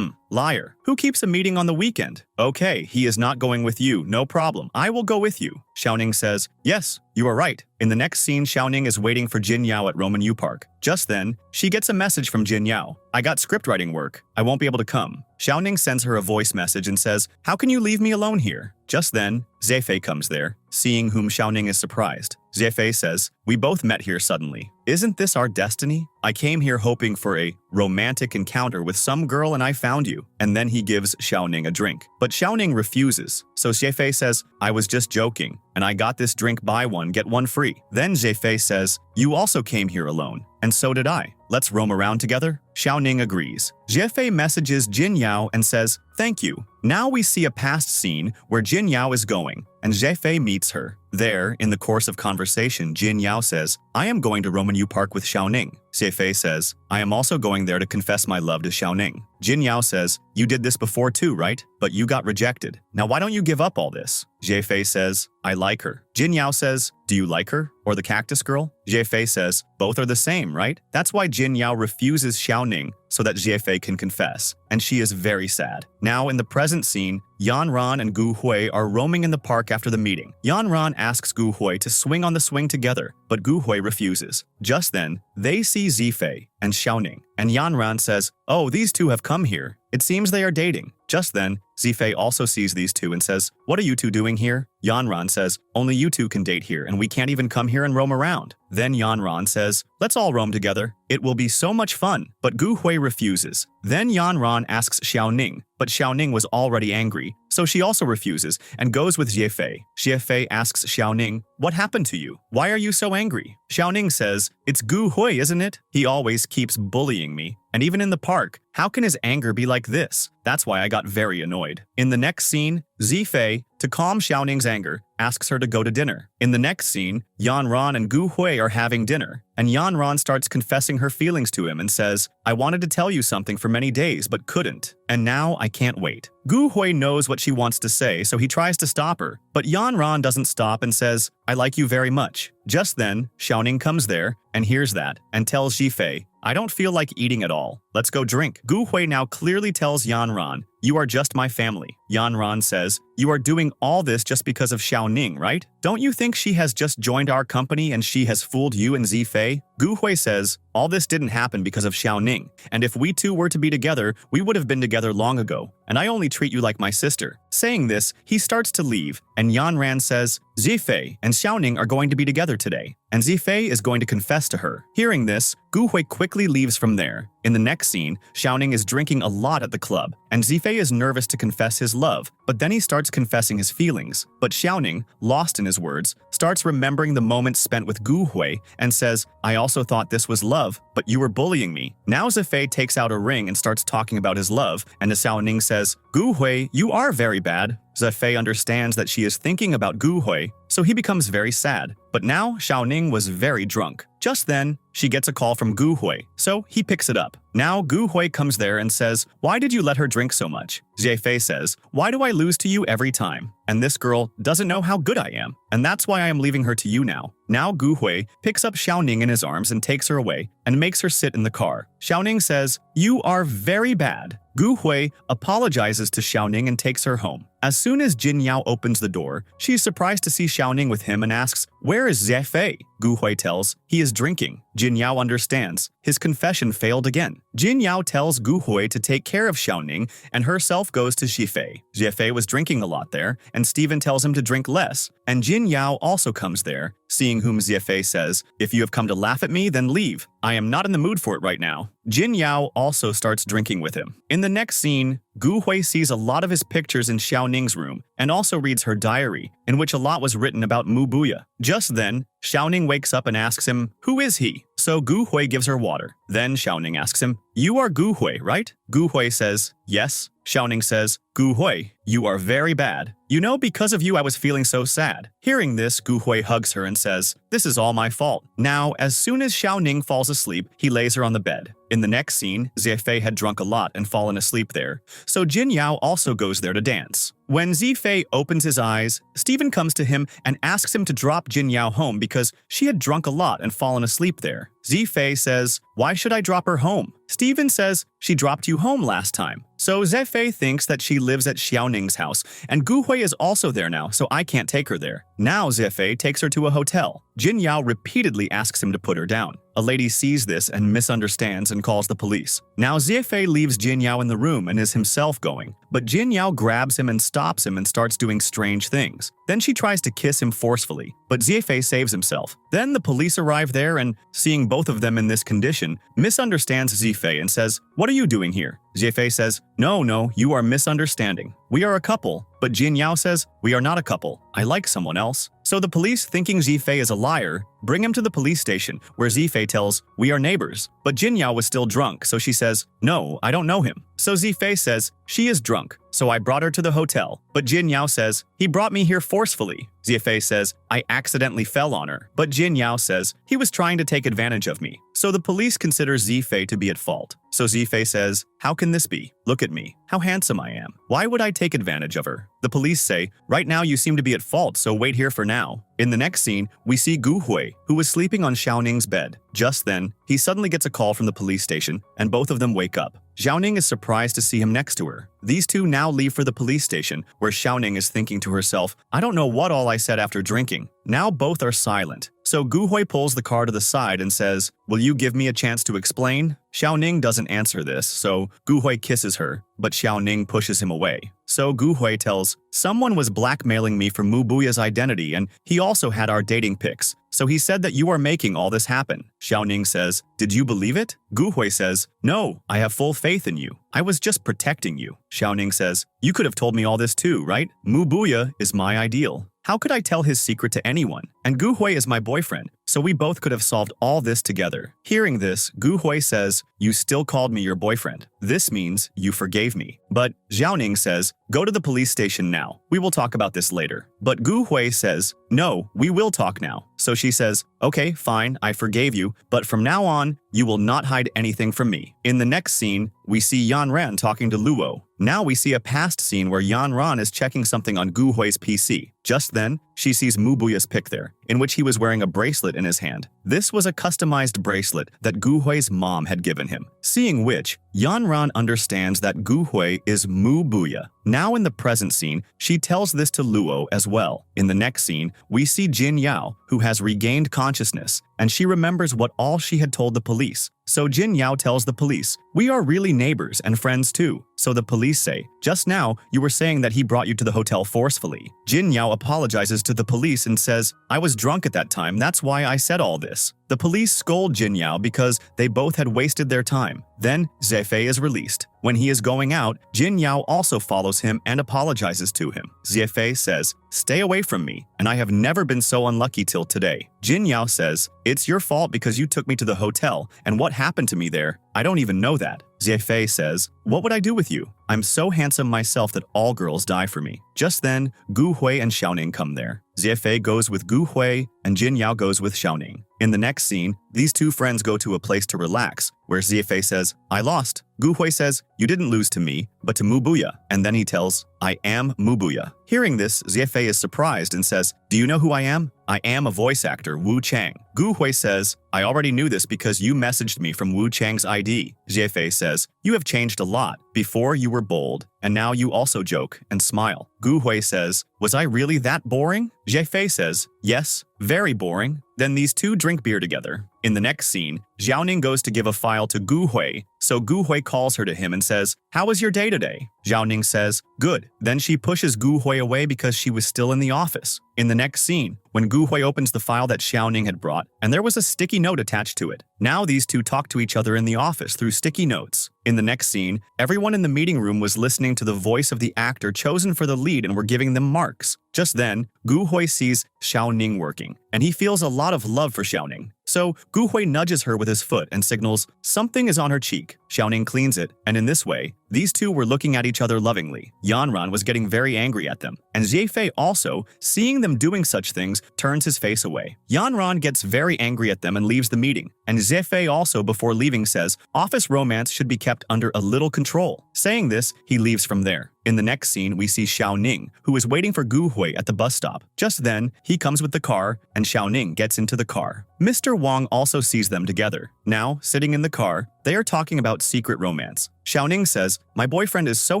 liar. Who keeps a meeting on the weekend? Okay, he is not going with you, no problem. I will go with you. Xiaoning says, yes, you are right. In the next scene, Xiaoning is waiting for Jin Yao at Roman U Park. Just then, she gets a message from Jin Yao. I got script writing work. I won't be able to come. Xiaoning sends her a voice message and says, how can you leave me alone here? Just then, Zefei comes there, seeing whom Xiaoning is surprised. Zefei says, we both met here suddenly. Isn't this our destiny? I came here hoping for a romantic encounter with some girl and I found you. And then he gives Xiaoning a drink. But Xiaoning refuses, so Zefei says, I was just joking, and I got this drink buy one, get one free. Then Zefei says, you also came here alone, and so did I. Let's roam around together? Xiaoning agrees. Zefei messages Jin Yao and says, thank you. Now we see a past scene where Jin Yao is going, and Zefei meets her. There, in the course of conversation, Jin Yao says, I am going to Roman U Park with Xiaoning. Zefei says, I am also going there to confess my love to Xiaoning. Jin Yao says, you did this before too, right? But you got rejected. Now why don't you give up all this? Zefei says, I like her. Jin Yao says, do you like her? Or the cactus girl? Zefei says, both are the same, right? That's why Jin Yao refuses Xiaoning so that Zefei can confess, and she is very sad. Now, in the present scene, Yanran and Gu Hui are roaming in the park after the meeting. Yanran asks Gu Hui to swing on the swing together, but Gu Hui refuses. Just then, they see Zefei and Xiaoning, and Yanran says, oh, these two have come here. It seems they are dating. Just then, Zefei also sees these two and says, what are you two doing here? Yanran says, only you two can date here and we can't even come here and roam around. Then Yanran says, let's all roam together. It will be so much fun. But Gu Hui refuses. Then Yanran asks Xiaoning, but Xiaoning was already angry, so she also refuses and goes with Zefei. Zefei asks Xiaoning, what happened to you? Why are you so angry? Xiaoning says, it's Gu Hui, isn't it? He always keeps bullying me. And even in the park, how can his anger be like this? That's why I got very annoyed. In the next scene, Zefei, to calm Xiaoning's anger, asks her to go to dinner. In the next scene, Yanran and Gu Hui are having dinner, and Yanran starts confessing her feelings to him and says, I wanted to tell you something for many days but couldn't, and now I can't wait. Gu Hui knows what she wants to say, so he tries to stop her, but Yanran doesn't stop and says, I like you very much. Just then, Xiaoning comes there and hears that and tells Zefei, I don't feel like eating at all. Let's go drink. Gu Hui now clearly tells Yanran, you are just my family. Yanran says, you are doing all this just because of Xiaoning, right? Don't you think she has just joined our company and she has fooled you and Zefei? Gu Hui says, all this didn't happen because of Xiaoning, and if we two were to be together, we would have been together long ago, and I only treat you like my sister. Saying this, he starts to leave, and Yanran says, Zefei and Xiaoning are going to be together today, and Zefei is going to confess to her. Hearing this, Gu Hui quickly leaves from there. In the next scene, Xiaoning is drinking a lot at the club, and Zefei is nervous to confess his love, but then he starts confessing his feelings. But Xiaoning, lost in his words, starts remembering the moments spent with Gu Hui and says, I also thought this was love, but you were bullying me. Now Zefei takes out a ring and starts talking about his love, and Xiaoning says, Gu Hui, you are very bad. Zefei understands that she is thinking about Gu Hui, so he becomes very sad. But now Xiaoning was very drunk. Just then, she gets a call from Gu Hui, so he picks it up. Now Gu Hui comes there and says, why did you let her drink so much? Zefei says, why do I lose to you every time? And this girl doesn't know how good I am, and that's why I am leaving her to you now. Now Gu Hui picks up Xiaoning in his arms and takes her away and makes her sit in the car. Xiaoning says, you are very bad. Gu Hui apologizes to Xiaoning and takes her home. As soon as Jin Yao opens the door, she is surprised to see Xiaoning with him and asks, where is Zefei? Gu Hui tells, he is drinking. Jin Yao understands. His confession failed again. Jin Yao tells Gu Hui to take care of Xiaoning and herself goes to Zefei. Zefei was drinking a lot there, and Steven tells him to drink less. And Jin Yao also comes there, seeing whom Zefei says, if you have come to laugh at me, then leave. I am not in the mood for it right now. Jin Yao also starts drinking with him. In the next scene, Gu Hui sees a lot of his pictures in Xiaoning's room and also reads her diary, in which a lot was written about Muya. Just then, Xiaoning wakes up and asks him, who is he? So Gu Hui gives her water. Then Xiaoning asks him, you are Gu Hui, right? Gu Hui says, yes. Xiaoning says, Gu Hui, you are very bad. You know, because of you I was feeling so sad. Hearing this, Gu Hui hugs her and says, this is all my fault. Now, as soon as Xiaoning falls asleep, he lays her on the bed. In the next scene, Zifei had drunk a lot and fallen asleep there, so Jin Yao also goes there to dance. When Zifei opens his eyes, Steven comes to him and asks him to drop Jin Yao home because she had drunk a lot and fallen asleep there. Zifei says, why should I drop her home? Steven says, she dropped you home last time. So Zifei thinks that she lives at Xiaoning's house, and Gu Hui is also there now, so I can't take her there. Now Zifei takes her to a hotel. Jin Yao repeatedly asks him to put her down. A lady sees this and misunderstands and calls the police. Now Zifei leaves Jin Yao in the room and is himself going, but Jin Yao grabs him and stops him and starts doing strange things. Then she tries to kiss him forcefully, but Zifei saves himself. Then the police arrive there and, seeing both of them in this condition, misunderstands Zifei and says, what are you doing here? Zifei says, no, you are misunderstanding. We are a couple. But Jin Yao says, we are not a couple. I like someone else. So the police, thinking Zifei is a liar, bring him to the police station, where Zifei tells, we are neighbors. But Jin Yao was still drunk, so she says, no, I don't know him. So Zifei says, she is drunk, so I brought her to the hotel. But Jin Yao says, he brought me here forcefully. Zifei says, I accidentally fell on her. But Jin Yao says, he was trying to take advantage of me. So the police consider Zifei to be at fault. So Zifei says, how can this be? Look at me. How handsome I am. Why would I take advantage of her? The police say, right now you seem to be at fault, so wait here for now. In the next scene, we see Gu Hui, who was sleeping on Xiaoning's bed. Just then, he suddenly gets a call from the police station, and both of them wake up. Xiaoning is surprised to see him next to her. These two now leave for the police station, where Xiaoning is thinking to herself, I don't know what all I said after drinking. Now both are silent. So Gu Hui pulls the car to the side and says, will you give me a chance to explain? Xiaoning doesn't answer this, so Gu Hui kisses her, but Xiaoning pushes him away. So Gu Hui tells, someone was blackmailing me for Mubuya's identity and he also had our dating pics. So he said that you are making all this happen. Xiaoning says, did you believe it? Gu Hui says, no, I have full faith in you. I was just protecting you. Xiaoning says, you could have told me all this too, right? Mubuya is my ideal. How could I tell his secret to anyone? And Gu Hui is my boyfriend, so we both could have solved all this together. Hearing this, Gu Hui says, you still called me your boyfriend. This means you forgave me. But Xiaoning says, go to the police station now. We will talk about this later. But Gu Hui says, no, we will talk now. So she says, okay, fine, I forgave you, but from now on, you will not hide anything from me. In the next scene, we see Yan Ran talking to Luo. Now we see a past scene where Yan Ran is checking something on Gu Hui's PC. Just then, she sees Mubuya's pic there, in which he was wearing a bracelet in his hand. This was a customized bracelet that Gu Hui's mom had given him. Seeing which, Yan Ran understands that Gu Hui is Mubuya. Now in the present scene, she tells this to Luo as well. In the next scene, we see Jin Yao, who has regained consciousness, and she remembers what all she had told the police. So Jin Yao tells the police, we are really neighbors and friends too. So the police say, just now, you were saying that he brought you to the hotel forcefully. Jin Yao apologizes to the police and says, I was drunk at that time, that's why I said all this. The police scold Jin Yao because they both had wasted their time. Then, Zifei is released. When he is going out, Jin Yao also follows him and apologizes to him. Zifei says, stay away from me, and I have never been so unlucky till today. Jin Yao says, it's your fault because you took me to the hotel, and what happened to me there? I don't even know that. Zifei says, what would I do with you? I'm so handsome myself that all girls die for me. Just then, Gu Hui and Xiaoning come there. Zifei goes with Gu Hui, and Jin Yao goes with Xiaoning. In the next scene, these two friends go to a place to relax, where Zifei says, I lost. Gu Hui says, you didn't lose to me, but to Mubuya, and then he tells, I am Mubuya. Hearing this, Zifei is surprised and says, do you know who I am? I am a voice actor, Wu Chang. Gu Hui says, I already knew this because you messaged me from Wu Chang's ID. Zifei says, you have changed a lot. Before you were bold, and now you also joke and smile. Gu Hui says, was I really that boring? Zifei says, yes, very boring. Then these two drink beer together. In the next scene, Xiaoning goes to give a file to Gu Hui, so Gu Hui calls her to him and says, how was your day today? Xiaoning says, good. Then she pushes Gu Hui away because she was still in the office. In the next scene, when Gu Hui opens the file that Xiaoning had brought, and there was a sticky note attached to it. Now these two talk to each other in the office through sticky notes. In the next scene, everyone in the meeting room was listening to the voice of the actor chosen for the lead and were giving them marks. Just then, Gu Hui sees Xiaoning working, and he feels a lot of love for Xiaoning. So Gu Hui nudges her with his foot and signals, something is on her cheek. sink. Xiaoning cleans it, and in this way, these two were looking at each other lovingly. Yanran was getting very angry at them, and Zhifei also, seeing them doing such things, turns his face away. Yanran gets very angry at them and leaves the meeting, and Zhifei also before leaving says, office romance should be kept under a little control. Saying this, he leaves from there. In the next scene, we see Xiaoning, who is waiting for Gu Hui at the bus stop. Just then, he comes with the car, and Xiaoning gets into the car. Mr. Wang also sees them together. Now, sitting in the car, they are talking about secret romance. Xiaoning says, my boyfriend is so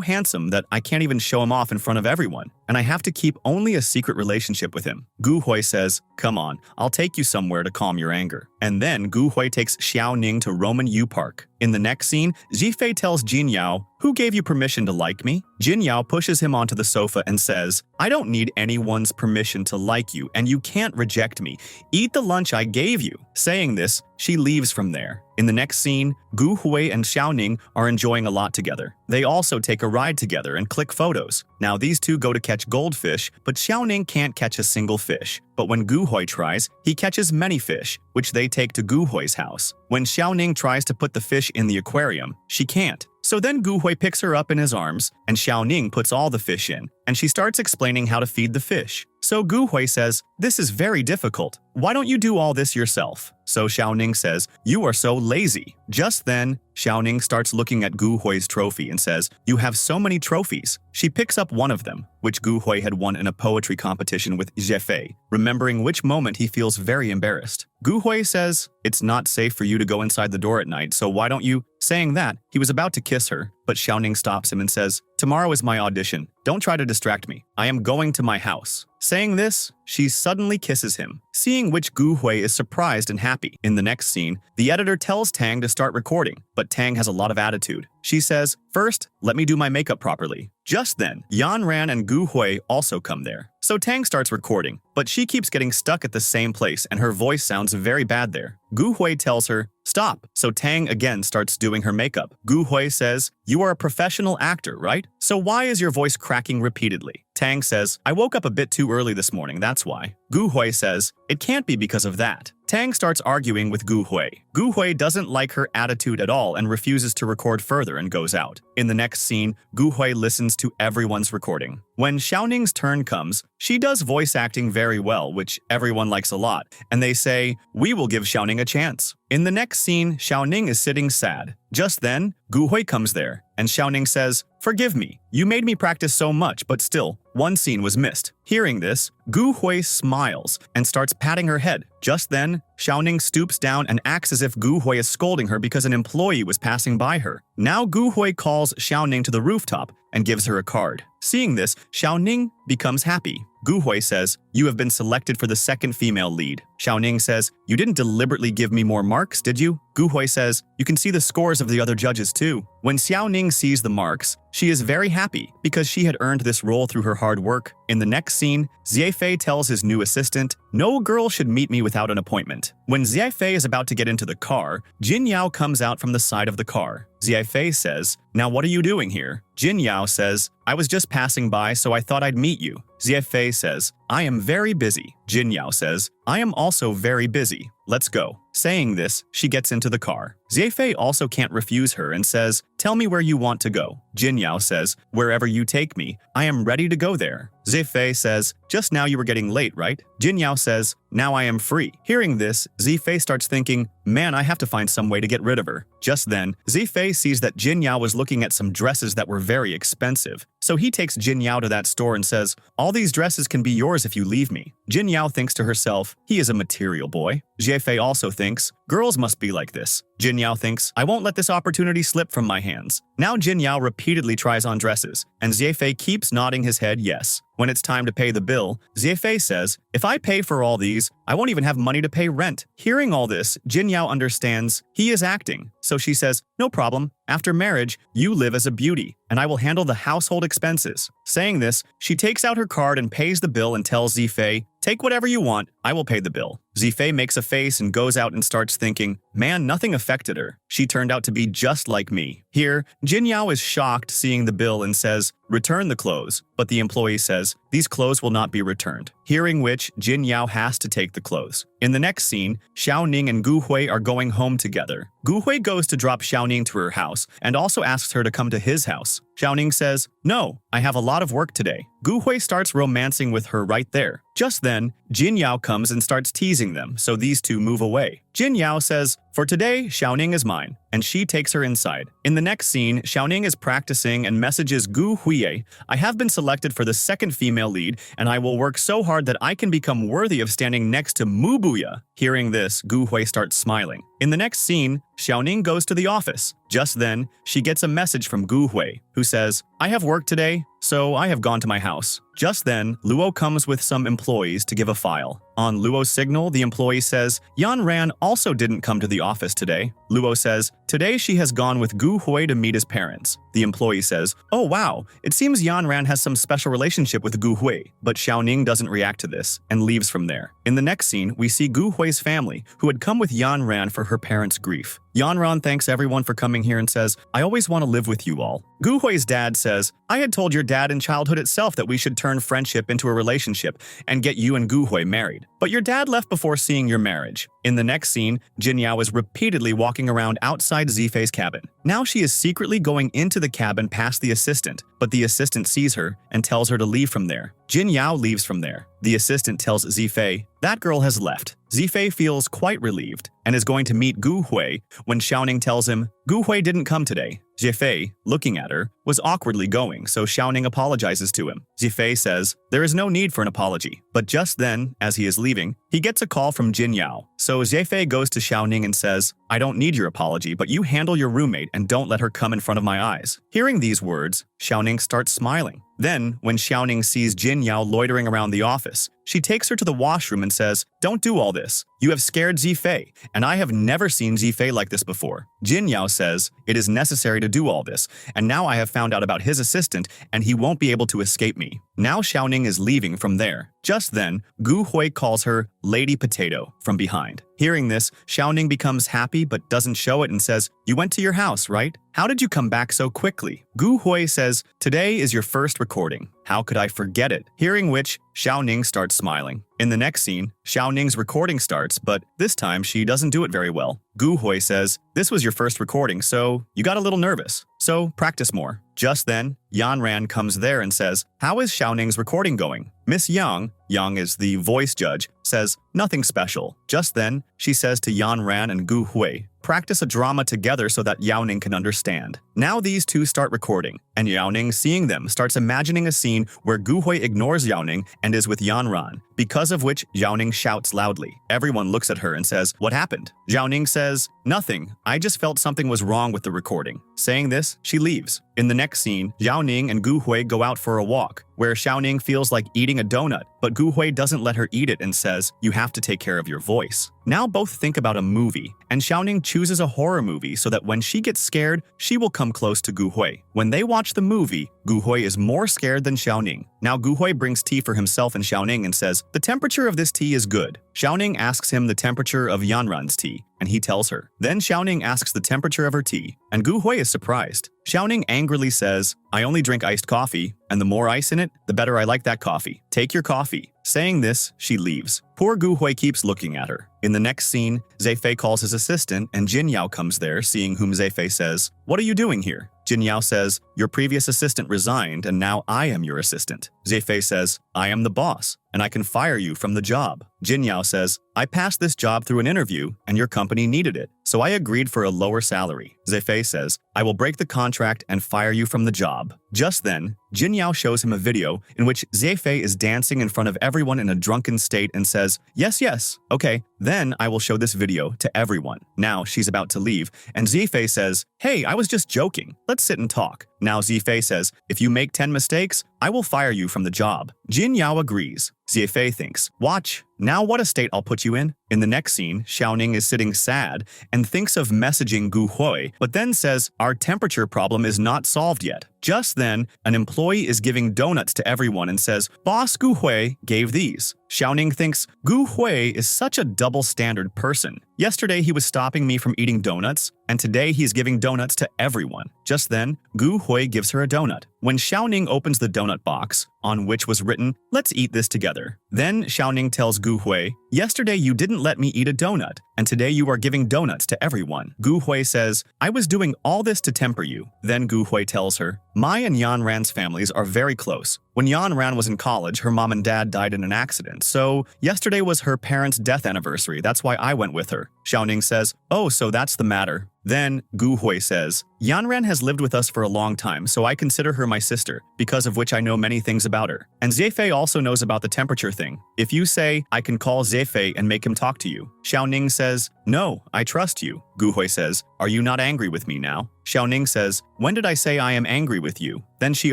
handsome that I can't even show him off in front of everyone, and I have to keep only a secret relationship with him. Gu Hui says, come on, I'll take you somewhere to calm your anger. And then Gu Hui takes Xiaoning to Roman U Park. In the next scene, Zhifei tells Jin Yao, who gave you permission to like me? Jin Yao pushes him onto the sofa and says, I don't need anyone's permission to like you, and you can't reject me. Eat the lunch I gave you. Saying this, she leaves from there. In the next scene, Gu Hui and Xiaoning are enjoying a lot together. They also take a ride together and click photos. Now these two go to catch goldfish, but Xiaoning can't catch a single fish. But when Gu Hui tries, he catches many fish, which they take to Gu Hui's house. When Xiaoning tries to put the fish in the aquarium, she can't. So then Gu Hui picks her up in his arms, and Xiaoning puts all the fish in, and she starts explaining how to feed the fish. So Gu Hui says, this is very difficult. Why don't you do all this yourself? So Xiaoning says, you are so lazy. Just then, Xiaoning starts looking at Gu Hui's trophy and says, you have so many trophies. She picks up one of them, which Gu Hui had won in a poetry competition with Zhifei, remembering which moment he feels very embarrassed. Gu Hui says, it's not safe for you to go inside the door at night, so why don't you? Saying that, he was about to kiss her, but Xiaoning stops him and says, tomorrow is my audition. Don't try to distract me. I am going to my house. Saying this, she suddenly kisses him, seeing which Gu Hui is surprised and happy. In the next scene, the editor tells Tang to start recording, but Tang has a lot of attitude. She says, first, let me do my makeup properly. Just then, Yanran and Gu Hui also come there. So Tang starts recording, but she keeps getting stuck at the same place and her voice sounds very bad there. Gu Hui tells her, stop. So Tang again starts doing her makeup. Gu Hui says, you are a professional actor, right? So why is your voice cracking repeatedly? Tang says, I woke up a bit too early this morning, that's why. Gu Hui says, it can't be because of that. Tang starts arguing with Gu Hui. Gu Hui doesn't like her attitude at all and refuses to record further and goes out. In the next scene, Gu Hui listens to everyone's recording. When Xiaoning's turn comes, she does voice acting very well, which everyone likes a lot, and they say, we will give Xiaoning a chance. In the next scene, Xiaoning is sitting sad. Just then, Gu Hui comes there, and Xiaoning says, forgive me, you made me practice so much, but still, one scene was missed. Hearing this, Gu Hui smiles and starts patting her head. Just then, Xiaoning stoops down and acts as if Gu Hui is scolding her because an employee was passing by her. Now Gu Hui calls Xiaoning to the rooftop and gives her a card. Seeing this, Xiaoning becomes happy. Gu Hui says, you have been selected for the second female lead. Xiaoning says, you didn't deliberately give me more marks, did you? Gu Hui says, you can see the scores of the other judges too. When Xiaoning sees the marks, she is very happy because she had earned this role through her hard work. In the next scene, Zhifei tells his new assistant, no girl should meet me without an appointment. When Zhifei is about to get into the car, Jin Yao comes out from the side of the car. Zhifei says, now what are you doing here? Jin Yao says, I was just passing by so I thought I'd meet you. Zhifei says, I am very busy. Jin Yao says, I am also very busy. Let's go. Saying this, she gets into the car. Zhifei also can't refuse her and says, tell me where you want to go. Jin Yao says, wherever you take me, I am ready to go there. Zhifei says, just now you were getting late, right? Jin Yao says, now I am free. Hearing this, Zhifei starts thinking, man, I have to find some way to get rid of her. Just then, Zhifei sees that Jin Yao was looking at some dresses that were very expensive. So he takes Jin Yao to that store and says, all these dresses can be yours if you leave me. Jin Yao thinks to herself, he is a material boy. Zhifei also thinks, girls must be like this. Jin Yao thinks, I won't let this opportunity slip from my hands. Now Jin Yao repeatedly tries on dresses, and Zhifei keeps nodding his head yes. When it's time to pay the bill, Zhifei says, if I pay for all these, I won't even have money to pay rent. Hearing all this, Jin Yao understands he is acting, so she says, no problem, After marriage, you live as a beauty, and I will handle the household expenses. Saying this, she takes out her card and pays the bill and tells Zifei, take whatever you want, I will pay the bill. Zifei makes a face and goes out and starts thinking, man, nothing affected her. She turned out to be just like me. Here, Jin Yao is shocked seeing the bill and says, return the clothes. But the employee says, these clothes will not be returned. Hearing which, Jin Yao has to take the clothes. In the next scene, Xiaoning and Gu Hui are going home together. Gu Hui goes to drop Xiaoning to her house and also asks her to come to his house. Xiaoning says, no, I have a lot of work today. Gu Hui starts romancing with her right there. Just then, Jin Yao comes and starts teasing them, so these two move away. Jin Yao says, for today, Xiaoning is mine, and she takes her inside. In the next scene, Xiaoning is practicing and messages Gu Huiye, I have been selected for the second female lead, and I will work so hard that I can become worthy of standing next to Muya. Hearing this, Gu Hui starts smiling. In the next scene, Xiaoning goes to the office. Just then, she gets a message from Gu Hui, who says, I have work today, so I have gone to my house. Just then, Luo comes with some employees to give a file. On Luo's signal, the employee says, Yan Ran also didn't come to the office today. Luo says, today she has gone with Gu Hui to meet his parents. The employee says, oh wow, it seems Yan Ran has some special relationship with Gu Hui, but Xiaoning doesn't react to this and leaves from there. In the next scene, we see Gu Hui's family, who had come with Yan Ran for her parents' grief. Yan Ran thanks everyone for coming here and says, I always want to live with you all. Gu Hui's dad says, I had told your dad in childhood itself that we should turn friendship into a relationship and get you and Gu Hui married. But your dad left before seeing your marriage. In the next scene, Jin Yao is repeatedly walking around outside Zifei's cabin. Now she is secretly going into the cabin past the assistant, but the assistant sees her and tells her to leave from there. Jin Yao leaves from there. The assistant tells Zifei, that girl has left. Zifei feels quite relieved and is going to meet Gu Hui when Xiaoning tells him, Gu Hui didn't come today. Zifei, looking at her, was awkwardly going, so Xiaoning apologizes to him. Zifei says, there is no need for an apology. But just then, as he is leaving, he gets a call from Jin Yao. So Zifei goes to Xiaoning and says, I don't need your apology, but you handle your roommate and don't let her come in front of my eyes. Hearing these words, Xiaoning starts smiling. Then, when Xiaoning sees Jin Yao loitering around the office, she takes her to the washroom and says, don't do all this. You have scared Zifei, and I have never seen Zifei like this before. Jin Yao says, it is necessary to do all this, and now I have found out about his assistant, and he won't be able to escape me. Now Xiaoning is leaving from there. Just then, Gu Hui calls her Lady Potato from behind. Hearing this, Xiaoning becomes happy but doesn't show it and says, you went to your house, right? How did you come back so quickly? Gu Hui says, today is your first recording. How could I forget it? Hearing which, Xiaoning starts smiling. In the next scene, Xiaoning's recording starts, but this time she doesn't do it very well. Gu Hui says, this was your first recording, so you got a little nervous. So practice more. Just then, Yan Ran comes there and says, how is Xiaoning's recording going? Miss Yang is the voice judge, says, nothing special. Just then, she says to Yan Ran and Gu Hui, practice a drama together so that Yaoning can understand. Now these two start recording, and Yaoning, seeing them, starts imagining a scene where Gu Hui ignores Yaoning and is with Yan Ran, because of which Yaoning shouts loudly. Everyone looks at her and says, what happened? Yaoning says, nothing, I just felt something was wrong with the recording. Saying this, she leaves. In the next scene, Yaoning and Gu Hui go out for a walk, where Xiaoning feels like eating a donut, but Gu Hui doesn't let her eat it and says, you have to take care of your voice. Now both think about a movie, and Xiaoning chooses a horror movie so that when she gets scared, she will come close to Gu Hui. When they watch the movie, Gu Hui is more scared than Xiaoning. Now Gu Hui brings tea for himself and Xiaoning and says, the temperature of this tea is good. Xiaoning asks him the temperature of Yanran's tea, and he tells her. Then Xiaoning asks the temperature of her tea, and Gu Hui is surprised. Xiaoning angrily says, I only drink iced coffee, and the more ice in it, the better I like that coffee. Take your coffee. Saying this, she leaves. Poor Gu Hui keeps looking at her. In the next scene, Zifei calls his assistant, and Jin Yao comes there, seeing whom Zifei says, what are you doing here? Jin Yao says, your previous assistant resigned, and now I am your assistant. Zifei says, I am the boss, and I can fire you from the job. Jin Yao says, I passed this job through an interview, and your company needed it, so I agreed for a lower salary. Zifei says, I will break the contract and fire you from the job. Just then, Jin Yao shows him a video in which Zifei is dancing in front of everyone in a drunken state and says, yes, okay, then I will show this video to everyone. Now she's about to leave, and Zifei says, hey, I was just joking. Let's sit and talk. Now Zifei says, if you make 10 mistakes, I will fire you from the job. Jin Yao agrees. Zifei thinks, watch, Now what a state I'll put you in? In the next scene, Xiaoning is sitting sad and thinks of messaging Gu Hui, but then says, our temperature problem is not solved yet. Just then, an employee is giving donuts to everyone and says, Boss Gu Hui gave these. Xiaoning thinks, Gu Hui is such a double-standard person. Yesterday he was stopping me from eating donuts, and today he's giving donuts to everyone. Just then, Gu Hui gives her a donut. When Xiaoning opens the donut box, on which was written, let's eat this together. Then Xiaoning tells Gu Hui, yesterday you didn't let me eat a donut, and today you are giving donuts to everyone. Gu Hui says, I was doing all this to temper you. Then Gu Hui tells her, my and Yan Ran's families are very close. When Yan Ran was in college, her mom and dad died in an accident, so yesterday was her parents' death anniversary. That's why I went with her. Xiaoning says, oh, so that's the matter. Then Gu Hui says, Yan Ran has lived with us for a long time, so I consider her my sister, because of which I know many things about her. And Zefei also knows about the temperature thing. If you say, I can call Zefei and make him talk to you. Xiaoning says, no, I trust you. Gu Hui says, are you not angry with me now? Xiaoning says, when did I say I am angry with you? Then she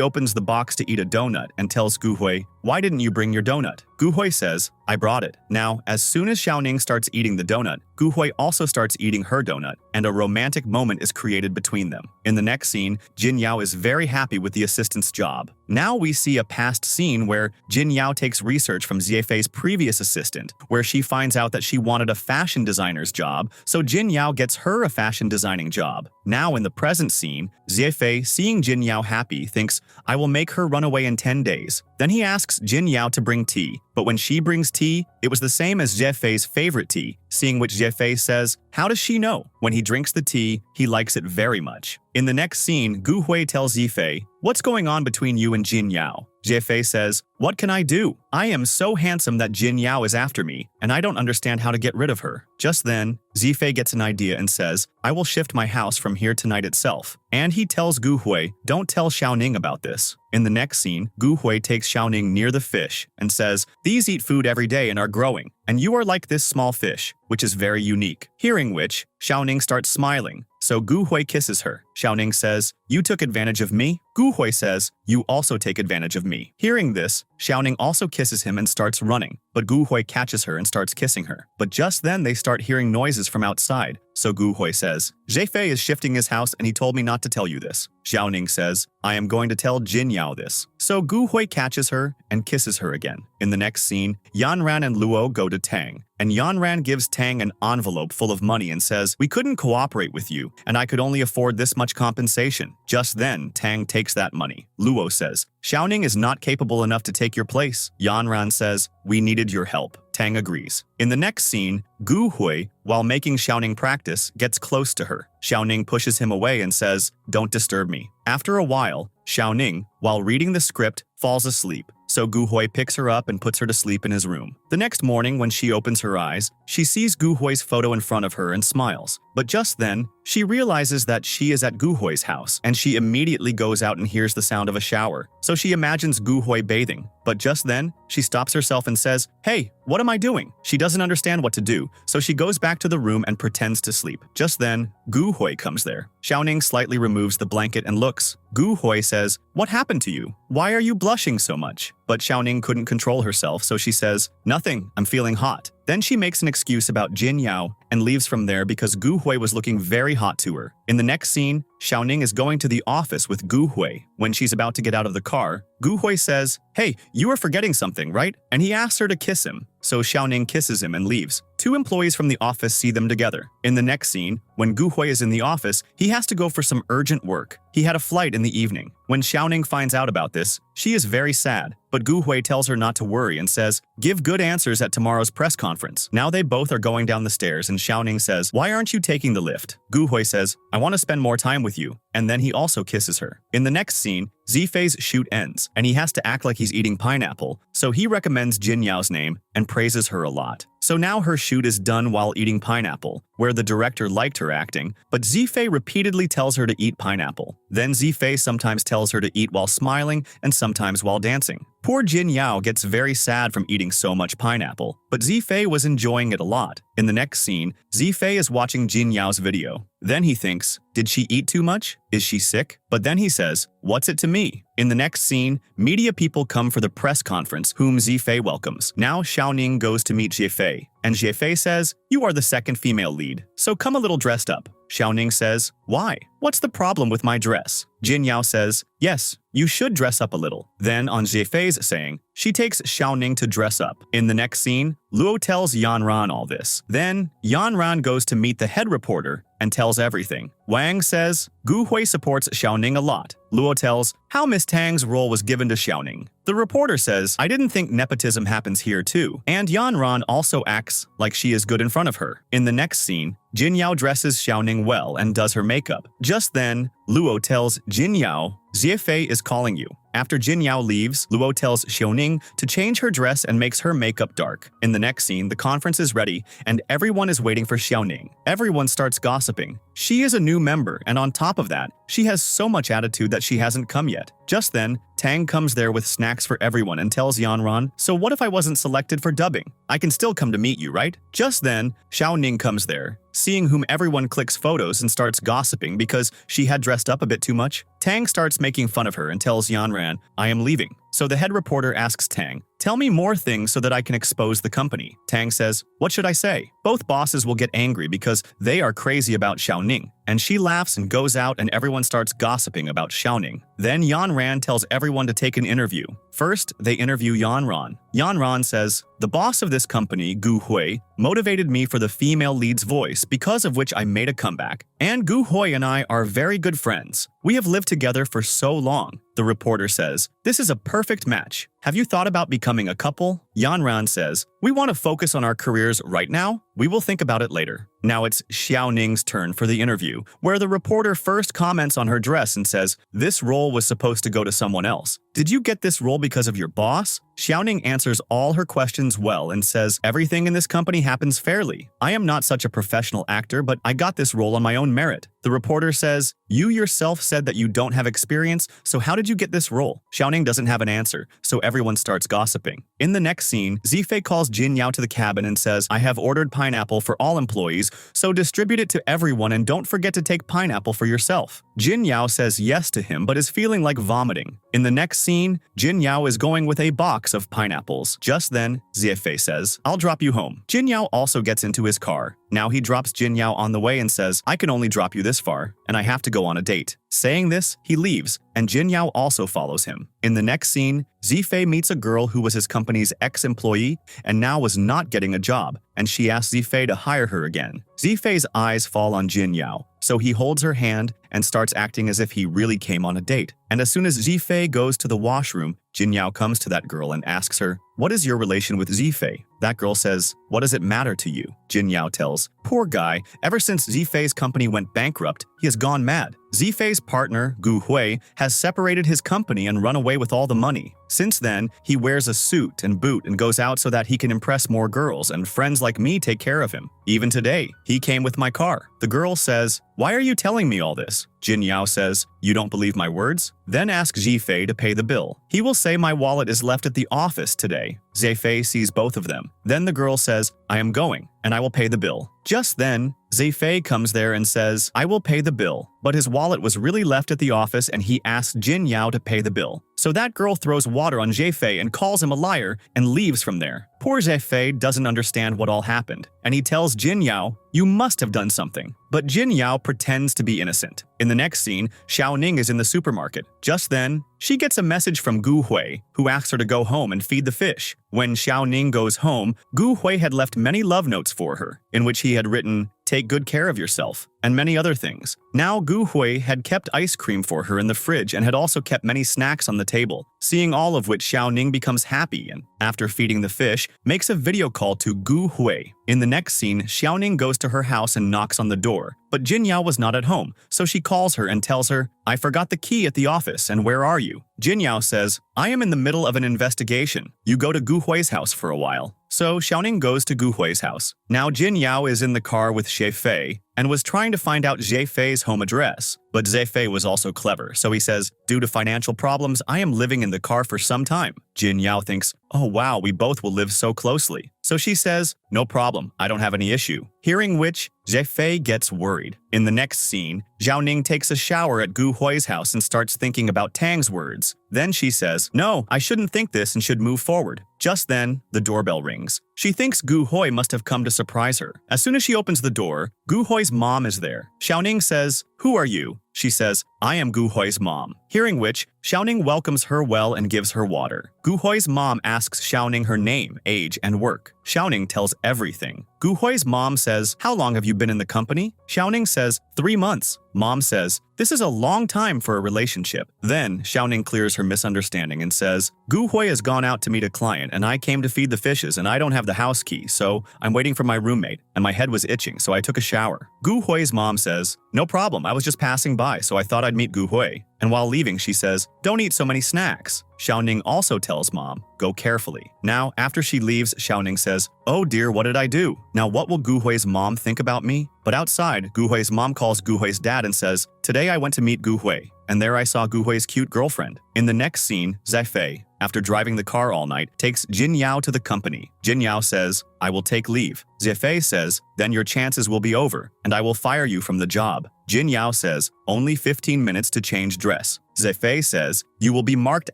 opens the box to eat a donut and tells Gu Hui, why didn't you bring your donut? Gu Hui says, I brought it. Now, as soon as Xiaoning starts eating the donut, Gu Hui also starts eating her donut, and a romantic moment is created between them. In the next scene, Jin Yao is very happy with the assistant's job. Now we see a past scene where Jin Yao takes research from Ziefei's previous assistant, where she finds out that she wanted a fashion designer's job, so Jin Yao gets her a fashion designing job. Now in the present scene, Ziefei, seeing Jin Yao happy, thinks, I will make her run away in 10 days. Then he asks Jin Yao to bring tea, but when she brings tea, it was the same as Ziefei's favorite tea, seeing which Ziefei says, how does she know? When he drinks the tea, he likes it very much. In the next scene, Gu Hui tells Zifei, what's going on between you and Jin Yao? Zifei says, what can I do? I am so handsome that Jin Yao is after me, and I don't understand how to get rid of her. Just then, Zifei gets an idea and says, I will shift my house from here tonight itself. And he tells Gu Hui, don't tell Xiaoning about this. In the next scene, Gu Hui takes Xiaoning near the fish and says, these eat food every day and are growing, and you are like this small fish, which is very unique. Hearing which, Xiaoning starts smiling, so Gu Hui kisses her. Xiaoning says, you took advantage of me? Gu Hui says, you also take advantage of me. Hearing this, Xiaoning also kisses him and starts running, but Gu Hui catches her and starts kissing her. But just then they start hearing noises from outside, so Gu Hui says, Zefei is shifting his house and he told me not to tell you this. Xiaoning says, I am going to tell Jin Yao this. So Gu Hui catches her and kisses her again. In the next scene, Yan Ran and Luo go to Tang, and Yan Ran gives Tang an envelope full of money and says, we couldn't cooperate with you, and I could only afford this much compensation. Just then, Tang takes that money. Luo says, Xiaoning is not capable enough to take your place. Yan Ran says, we needed your help. Tang agrees. In the next scene, Gu Hui, while making Xiaoning practice, gets close to her. Xiaoning pushes him away and says, don't disturb me. After a while, Xiaoning, while reading the script, falls asleep, so Gu Hui picks her up and puts her to sleep in his room. The next morning, when she opens her eyes, she sees Gu Hui's photo in front of her and smiles. But just then, she realizes that she is at Gu Hui's house, and she immediately goes out and hears the sound of a shower. So she imagines Gu Hui bathing. But just then, she stops herself and says, hey, what am I doing? She doesn't understand what to do, so she goes back to the room and pretends to sleep. Just then, Gu Hui comes there. Xiaoning slightly removes the blanket and looks. Gu Hui says, what happened to you? Why are you blushing so much? But Xiaoning couldn't control herself, so she says, nothing, I'm feeling hot. Then she makes an excuse about Jin Yao and leaves from there because Gu Hui was looking very hot to her. In the next scene, Xiaoning is going to the office with Gu Hui. When she's about to get out of the car, Gu Hui says, hey, you are forgetting something, right? And he asks her to kiss him. So Xiaoning kisses him and leaves. Two employees from the office see them together. In the next scene, when Gu Hui is in the office, he has to go for some urgent work. He had a flight in the evening. When Xiaoning finds out about this, she is very sad. But Gu Hui tells her not to worry and says, give good answers at tomorrow's press conference. Now they both are going down the stairs and Xiaoning says, why aren't you taking the lift? Gu Hui says, I want to spend more time with you. And then he also kisses her. In the next scene, Zifei's shoot ends, and he has to act like he's eating pineapple, so he recommends Jin Yao's name and praises her a lot. So now her shoot is done while eating pineapple, where the director liked her acting, but Zifei repeatedly tells her to eat pineapple. Then Zifei sometimes tells her to eat while smiling and sometimes while dancing. Poor Jin Yao gets very sad from eating so much pineapple, but Zifei was enjoying it a lot. In the next scene, Zifei is watching Jin Yao's video. Then he thinks, did she eat too much? Is she sick? But then he says, what's it to me? In the next scene, media people come for the press conference, whom Zifei welcomes. Now Xiaoning goes to meet Zifei, and Zifei says, "You are the second female lead, so come a little dressed up." Xiaoning says, "Why? What's the problem with my dress?" Jin Yao says, "Yes, you should dress up a little." Then, on Zifei's saying, she takes Xiaoning to dress up. In the next scene, Luo tells Yanran all this. Then, Yanran goes to meet the head reporter and tells everything. Wang says, Gu Hui supports Xiaoning a lot. Luo tells how Miss Tang's role was given to Xiaoning. The reporter says, I didn't think nepotism happens here too. And Yanran also acts like she is good in front of her. In the next scene, Jin Yao dresses Xiaoning well and does her makeup. Just then, Luo tells Jin Yao, Zifei is calling you. After Jin Yao leaves, Luo tells Xiaoning to change her dress and makes her makeup dark. In the next scene, the conference is ready and everyone is waiting for Xiaoning. Everyone starts gossiping. She is a new member, and on top of that, she has so much attitude that she hasn't come yet. Just then, Tang comes there with snacks for everyone and tells Yanran, so what if I wasn't selected for dubbing? I can still come to meet you, right? Just then, Xiaoning comes there, seeing whom everyone clicks photos and starts gossiping because she had dressed up a bit too much. Tang starts making fun of her and tells Yanran, I am leaving. So the head reporter asks Tang, tell me more things so that I can expose the company. Tang says, what should I say? Both bosses will get angry because they are crazy about Xiaoning. And she laughs and goes out and everyone starts gossiping about Xiaoning. Then Yanran tells everyone to take an interview. First, they interview Yanran. Yanran says, the boss of this company, Gu Hui, motivated me for the female lead's voice, because of which I made a comeback. And Gu Hui and I are very good friends. We have lived together for so long. The reporter says, this is a perfect match. Have you thought about becoming a couple? Yanran says, we want to focus on our careers right now. We will think about it later. Now it's Xiaoning's turn for the interview, where the reporter first comments on her dress and says, this role was supposed to go to someone else. Did you get this role because of your boss? Xiaoning answers all her questions well and says, everything in this company happens fairly. I am not such a professional actor, but I got this role on my own merit. The reporter says, you yourself said that you don't have experience, so how did you get this role? Xiaoning doesn't have an answer, so everyone starts gossiping. In the next scene, Zifei calls Jin Yao to the cabin and says, I have ordered pineapple for all employees, so distribute it to everyone and don't forget to take pineapple for yourself. Jin Yao says yes to him but is feeling like vomiting. In the next scene, Jin Yao is going with a box of pineapples. Just then, Zifei says, I'll drop you home. Jin Yao also gets into his car. Now he drops Jin Yao on the way and says, I can only drop you this far, and I have to go on a date. Saying this, he leaves, and Jin Yao also follows him. In the next scene, Zifei meets a girl who was his company's ex-employee and now was not getting a job, and she asks Zifei to hire her again. Zifei's eyes fall on Jin Yao, so he holds her hand and starts acting as if he really came on a date. And as soon as Zifei goes to the washroom, Jin Yao comes to that girl and asks her, what is your relation with Zifei? That girl says, what does it matter to you? Jin Yao tells, poor guy, ever since Zifei's company went bankrupt, he has gone mad. Zifei's partner, Gu Hui, has separated his company and run away with all the money. Since then, he wears a suit and boot and goes out so that he can impress more girls, and friends like me take care of him. Even today, he came with my car. The girl says, why are you telling me all this? Jin Yao says, you don't believe my words? Then ask Zifei to pay the bill. He will say my wallet is left at the office today. Zifei sees both of them. Then the girl says, I am going, and I will pay the bill. Just then, Zifei comes there and says, I will pay the bill, but his wallet was really left at the office and he asked Jin Yao to pay the bill. So that girl throws water on Zifei and calls him a liar and leaves from there. Poor Zifei doesn't understand what all happened, and he tells Jin Yao, you must have done something. But Jin Yao pretends to be innocent. In the next scene, Xiaoning is in the supermarket. Just then, she gets a message from Gu Hui, who asks her to go home and feed the fish. When Xiaoning goes home, Gu Hui had left many love notes for her, in which he had written, take good care of yourself, and many other things. Now Gu Hui had kept ice cream for her in the fridge and had also kept many snacks on the table, seeing all of which Xiaoning becomes happy and, after feeding the fish, makes a video call to Gu Hui. In the next scene, Xiaoning goes to her house and knocks on the door, but Jin Yao was not at home, so she calls her and tells her, I forgot the key at the office, and where are you? Jin Yao says, I am in the middle of an investigation. You go to Gu Hui's house for a while. So Xiaoning goes to Gu Hui's house. Now Jin Yao is in the car with Zifei, and was trying to find out Zhefei's home address. But Zhefei was also clever, so he says, "Due to financial problems, I am living in the car for some time." Jin Yao thinks, "Oh wow, we both will live so closely." So she says, "No problem, I don't have any issue." Hearing which, Zhefei gets worried. In the next scene, Zhao Ning takes a shower at Gu Hui's house and starts thinking about Tang's words. Then she says, "No, I shouldn't think this and should move forward." Just then, the doorbell rings. She thinks Gu Hui must have come to surprise her. As soon as she opens the door, Gu Hui's mom is there. Xiaoning says, "Who are you?" She says, "I am Gu Hui's mom." Hearing which, Xiaoning welcomes her well and gives her water. Gu Hui's mom asks Xiaoning her name, age, and work. Xiaoning tells everything. Gu Hui's mom says, "How long have you been in the company?" Xiaoning says, 3 months. Mom says, "This is a long time for a relationship." Then, Xiaoning clears her misunderstanding and says, "Gu Hui has gone out to meet a client and I came to feed the fishes and I don't have the house key, so I'm waiting for my roommate and my head was itching, so I took a shower." Gu Hui's mom says, "No problem, I was just passing by, so I thought I'd meet Gu Hui." And while leaving, she says, "Don't eat so many snacks." Xiaoning also tells mom, "Go carefully." Now, after she leaves, Xiaoning says, "Oh dear, what did I do? Now what will Gu Hui's mom think about me?" But outside, Gu Hui's mom calls Gu Hui's dad and says, "Today I went to meet Gu Hui, and there I saw Gu Hui's cute girlfriend." In the next scene, Zhefei, after driving the car all night, takes Jin Yao to the company. Jin Yao says, "I will take leave." Zhefei says, "Then your chances will be over, and I will fire you from the job." Jin Yao says, "Only 15 minutes to change dress." Zhefei says, "You will be marked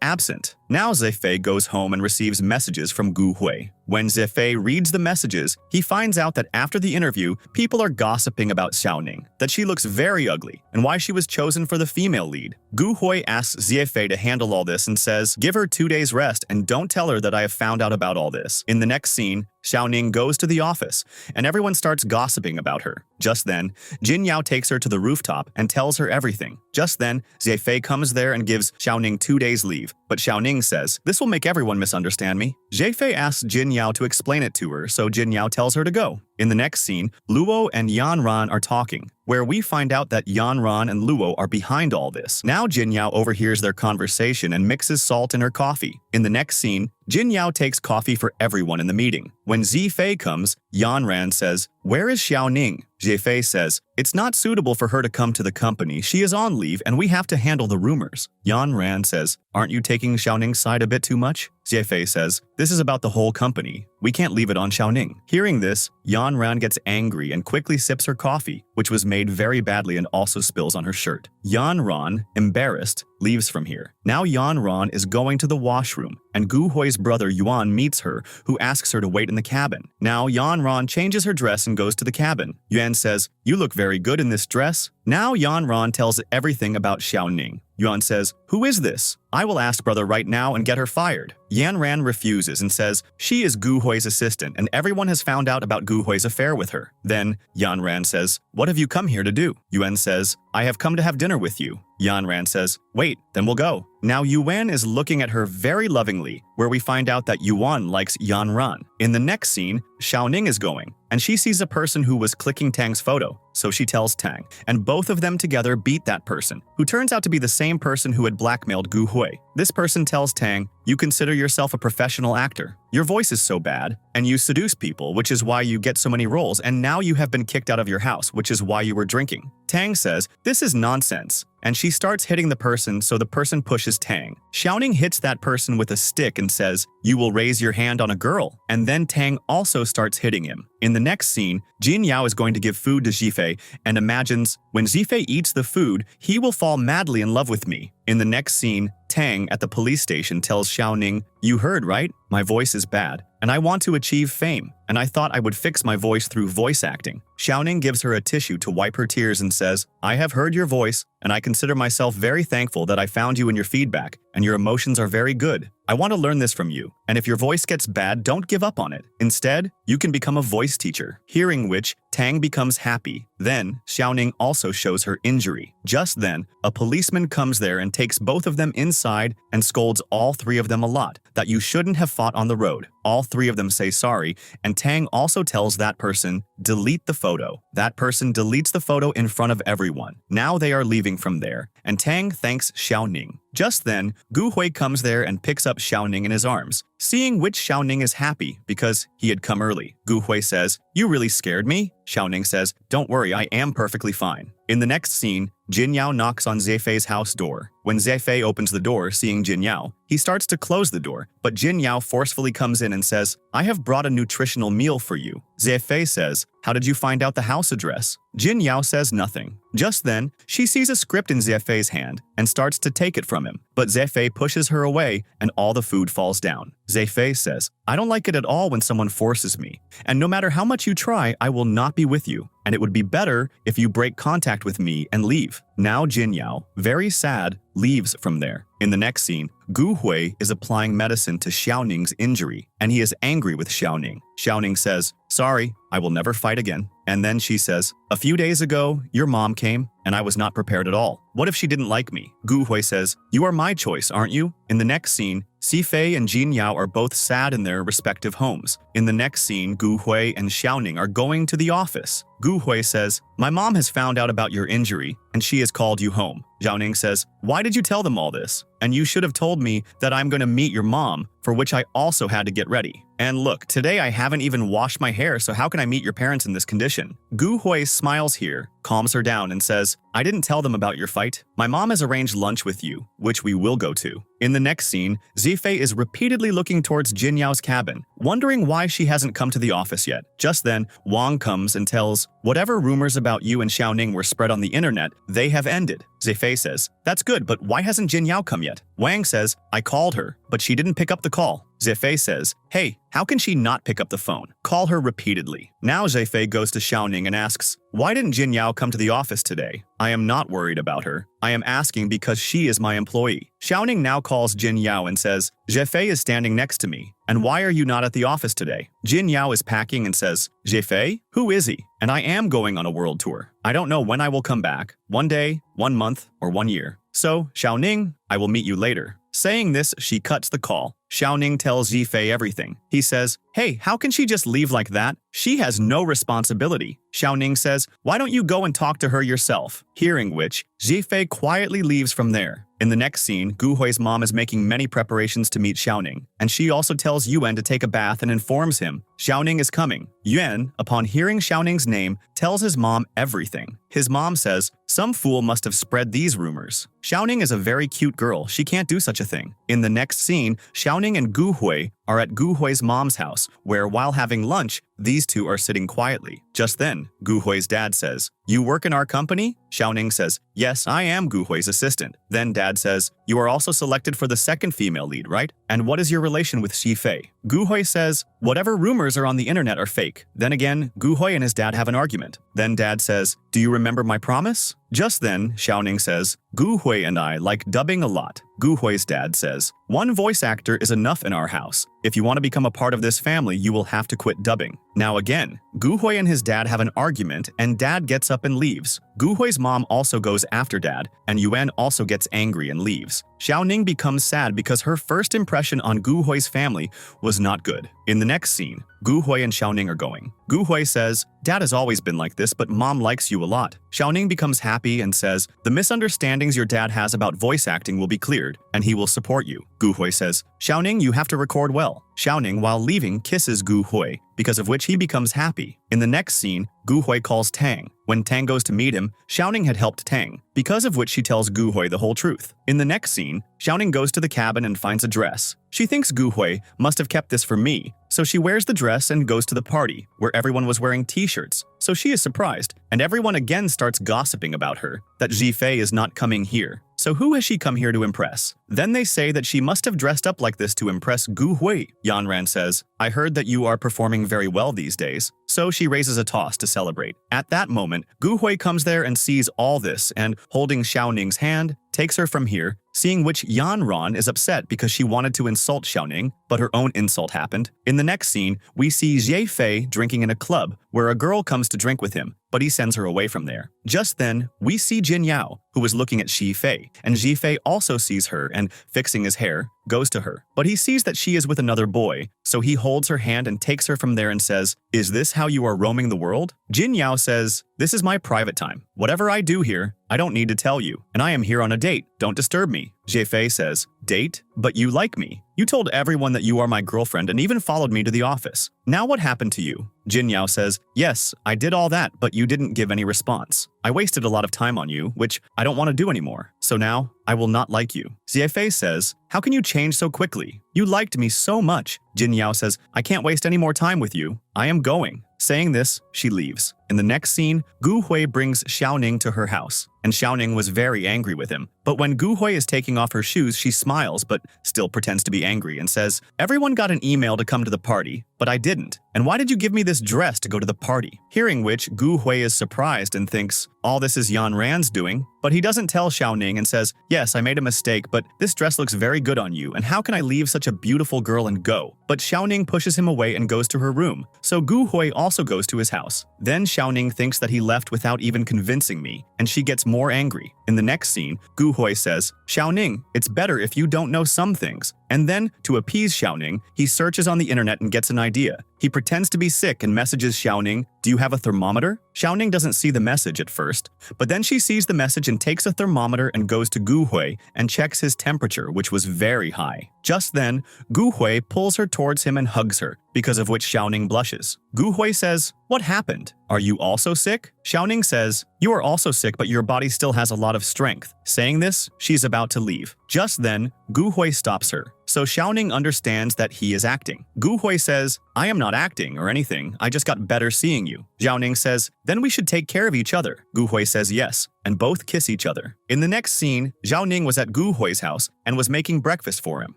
absent." Now Zhefei goes home and receives messages from Gu Hui. When Zhefei reads the messages, he finds out that after the interview, people are gossiping about Xiaoning, that she looks very ugly, and why she was chosen for the female lead. Gu Hui asks Zhefei to handle all this and says, "Give her 2 days rest and don't tell her that I have found out about all this." In the next scene, Xiaoning goes to the office, and everyone starts gossiping about her. Just then, Jin Yao takes her to the rooftop and tells her everything. Just then, Zhefei comes there and gives Xiaoning 2 days leave, but Xiaoning says, "This will make everyone misunderstand me." Zhefei asks Jin Yao to explain it to her, so Jin Yao tells her to go. In the next scene, Luo and Yan Ran are talking, where we find out that Yan Ran and Luo are behind all this. Now Jin Yao overhears their conversation and mixes salt in her coffee. In the next scene, Jin Yao takes coffee for everyone in the meeting. When Zhefei comes, Yan Ran says, "Where is Xiaoning?" Zhefei says, "It's not suitable for her to come to the company. She is on leave and we have to handle the rumors." Yan Ran says, "Aren't you taking Xiaoning's side a bit too much?" Zhefei says, "This is about the whole company. We can't leave it on Xiaoning." Hearing this, Yan Ran gets angry and quickly sips her coffee, which was made very badly and also spills on her shirt. Yan Ran, embarrassed, leaves from here. Now Yan Ran is going to the washroom, and Gu Hui's brother Yuan meets her, who asks her to wait in the cabin. Now Yan Ran changes her dress and goes to the cabin. Yuan says, "You look very good in this dress." Now Yan Ran tells everything about Xiaoning. Yuan says, "Who is this? I will ask brother right now and get her fired." Yan Ran refuses and says she is Gu Hui's assistant and everyone has found out about Gu Hui's affair with her. Then Yan Ran says, "What have you come here to do?" Yuan says, "I have come to have dinner with you." Yan Ran says, "Wait, then we'll go." Now Yuan is looking at her very lovingly, where we find out that Yuan likes Yan Ran. In the next scene, Xiaoning is going, and she sees a person who was clicking Tang's photo, so she tells Tang, and both of them together beat that person, who turns out to be the same person who had blackmailed Gu Hui. This person tells Tang, "You consider yourself a professional actor. Your voice is so bad, and you seduce people, which is why you get so many roles, and now you have been kicked out of your house, which is why you were drinking." Tang says, "This is nonsense," and she starts hitting the person, so the person pushes Tang. Xiaoning hits that person with a stick and says, "You will raise your hand on a girl," and then Tang also starts hitting him. In the next scene, Jin Yao is going to give food to Zhefei and imagines, when Zhefei eats the food, he will fall madly in love with me. In the next scene, Tang at the police station tells Xiaoning, "You heard, right? My voice is bad, and I want to achieve fame, and I thought I would fix my voice through voice acting." Xiaoning gives her a tissue to wipe her tears and says, "I have heard your voice, and I consider myself very thankful that I found you in your feedback, and your emotions are very good. I want to learn this from you, and if your voice gets bad, don't give up on it. Instead, you can become a voice teacher." Hearing which, Tang becomes happy. Then, Xiaoning also shows her injury. Just then, a policeman comes there and takes both of them inside and scolds all three of them a lot, that you shouldn't have fought on the road. All three of them say sorry, and Tang also tells that person, "Delete the photo." That person deletes the photo in front of everyone. Now they are leaving from there, and Tang thanks Xiaoning. Just then, Gu Hui comes there and picks up Xiaoning in his arms. seeing which Xiaoning is happy because he had come early. Gu Hui says, "You really scared me?" Xiaoning says, "Don't worry, I am perfectly fine." In the next scene, Jin Yao knocks on Zefei's house door. When Zefei opens the door, seeing Jin Yao, he starts to close the door, but Jin Yao forcefully comes in and says, "I have brought a nutritional meal for you." Zefei says, "How did you find out the house address?" Jin Yao says nothing. Just then, she sees a script in Zefei's hand and starts to take it from him, but Zefei pushes her away and all the food falls down. Zefei says, "I don't like it at all when someone forces me, and no matter how much you try, I will not be with you, and it would be better if you break contact with me and leave." Now Jin Yao, very sad, leaves from there. In the next scene, Gu Hui is applying medicine to Xiaoning's injury, and he is angry with Xiaoning. Xiaoning says, "Sorry, I will never fight again." And then she says, "A few days ago, your mom came, and I was not prepared at all. What if she didn't like me?" Gu Hui says, "You are my choice, aren't you?" In the next scene, Sifei and Jin Yao are both sad in their respective homes. In the next scene, Gu Hui and Xiaoning are going to the office. Gu Hui says, "My mom has found out about your injury, and she has called you home." Xiaoning says, "Why did you tell them all this? And you should have told me that I'm going to meet your mom, for which I also had to get ready. And look, today I haven't even washed my hair, so how can I meet your parents in this condition?" Gu Hui smiles here, calms her down, and says, "I didn't tell them about your fight. My mom has arranged lunch with you, which we will go to." In the next scene, Zifei is repeatedly looking towards Jin Yao's cabin, wondering why she hasn't come to the office yet. Just then, Wang comes and tells, "Whatever rumors about you and Xiaoning were spread on the internet, they have ended." Zifei says, "That's good, but why hasn't Jin Yao come yet?" Wang says, "I called her, but she didn't pick up the call." Zefei says, "Hey, how can she not pick up the phone? Call her repeatedly." Now Zefei goes to Xiaoning and asks, "Why didn't Jin Yao come to the office today? I am not worried about her. I am asking because she is my employee." Xiaoning now calls Jin Yao and says, "Zefei is standing next to me, and why are you not at the office today?" Jin Yao is packing and says, "Zefei? Who is he? And I am going on a world tour. I don't know when I will come back, 1 day, 1 month, or 1 year. So, Xiaoning, I will meet you later." Saying this, she cuts the call. Xiaoning tells Zifei everything. He says, "Hey, how can she just leave like that? She has no responsibility." Xiaoning says, "Why don't you go and talk to her yourself?" Hearing which, Zifei quietly leaves from there. In the next scene, Gu Hui's mom is making many preparations to meet Xiaoning, and she also tells Yuan to take a bath and informs him Xiaoning is coming. Yuan, upon hearing Xiaoning's name, tells his mom everything. His mom says, "Some fool must have spread these rumors. Xiaoning is a very cute girl, she can't do such a thing." In the next scene, Xiaoning and Gu Hui are at Gu Hui's mom's house, where while having lunch, these two are sitting quietly. Just then, Gu Hui's dad says, "You work in our company?" Xiaoning says, "Yes, I am Gu Hui's assistant." Then dad says, "You are also selected for the second female lead, right? And what is your relation with Xifei?" Gu Hui says, "Whatever rumors are on the internet are fake." Then again, Gu Hui and his dad have an argument. Then dad says, "Do you remember my promise?" Just then, Xiaoning says, "Gu Hui and I like dubbing a lot." Gu Hui's dad says, "One voice actor is enough in our house. If you want to become a part of this family, you will have to quit dubbing." Now again, Gu Hui and his dad have an argument, and dad gets up and leaves. Gu Hui's mom also goes after dad, and Yuan also gets angry and leaves. Xiaoning becomes sad because her first impression on Gu Hui's family was not good. In the next scene, Gu Hui and Xiaoning are going. Gu Hui says, "Dad has always been like this, but mom likes you a lot." Xiaoning becomes happy and says, "The misunderstandings your dad has about voice acting will be cleared, and he will support you." Gu Hui says, "Xiaoning, you have to record well." Xiaoning, while leaving, kisses Gu Hui, because of which he becomes happy. In the next scene, Gu Hui calls Tang. When Tang goes to meet him, Xiaoning had helped Tang, because of which she tells Gu Hui the whole truth. In the next scene, Xiaoning goes to the cabin and finds a dress. She thinks Gu Hui must have kept this for me, so she wears the dress and goes to the party, where everyone was wearing t-shirts. So she is surprised, and everyone again starts gossiping about her, that Zifei is not coming here. So who has she come here to impress? Then they say that she must have dressed up like this to impress Gu Hui. Yanran says, "I heard that you are performing very well these days." So she raises a toss to celebrate. At that moment, Gu Hui comes there and sees all this and, holding Xiaoning's hand, takes her from here, seeing which Yanran is upset because she wanted to insult Xiaoning, but her own insult happened. In the next scene, we see Zefei drinking in a club where a girl comes to drink with him, but he sends her away from there. Just then, we see Jin Yao, who is looking at Zifei, and Zifei also sees her and, fixing his hair, goes to her. But he sees that she is with another boy, so he holds her hand and takes her from there and says, "Is this how you are roaming the world?" Jin Yao says, "This is my private time. Whatever I do here, I don't need to tell you, and I am here on a date. Don't disturb me." me. Jiefei says, date? But you like me. You told everyone that you are my girlfriend and even followed me to the office. Now what happened to you? Jinyao says, yes, I did all that, but you didn't give any response. I wasted a lot of time on you, which I don't want to do anymore. So now, I will not like you. Jiefei says, how can you change so quickly? You liked me so much. Jinyao says, I can't waste any more time with you. I am going. Saying this, she leaves. In the next scene, Gu Hui brings Xiaoning to her house, and Xiaoning was very angry with him. But when Gu Hui is taking off her shoes, she smiles but still pretends to be angry and says, everyone got an email to come to the party, but I didn't. And why did you give me this dress to go to the party? Hearing which, Gu Hui is surprised and thinks, all this is Yan Ran's doing. But he doesn't tell Xiaoning and says, yes, I made a mistake, but this dress looks very good on you, and how can I leave such a beautiful girl and go? But Xiaoning pushes him away and goes to her room, so Gu Hui also goes to his house. Then Xiaoning thinks that he left without even convincing me, and she gets more angry. In the next scene, Gu Hui says, Xiaoning, it's better if you don't know some things. And then, to appease Xiaoning, he searches on the internet and gets an idea. He pretends to be sick and messages Xiaoning, do you have a thermometer? Xiaoning doesn't see the message at first, but then she sees the message and takes a thermometer and goes to Gu Hui and checks his temperature, which was very high. Just then, Gu Hui pulls her towards him and hugs her, because of which Xiaoning blushes. Gu Hui says, what happened? Are you also sick? Xiaoning says, you are also sick, but your body still has a lot of strength. Saying this, she's about to leave. Just then, Gu Hui stops her, so Xiaoning understands that he is acting. Gu Hui says, I am not acting or anything, I just got better seeing you. Xiaoning says, then we should take care of each other. Gu Hui says yes, and both kiss each other. In the next scene, Xiaoning was at Gu Hui's house and was making breakfast for him.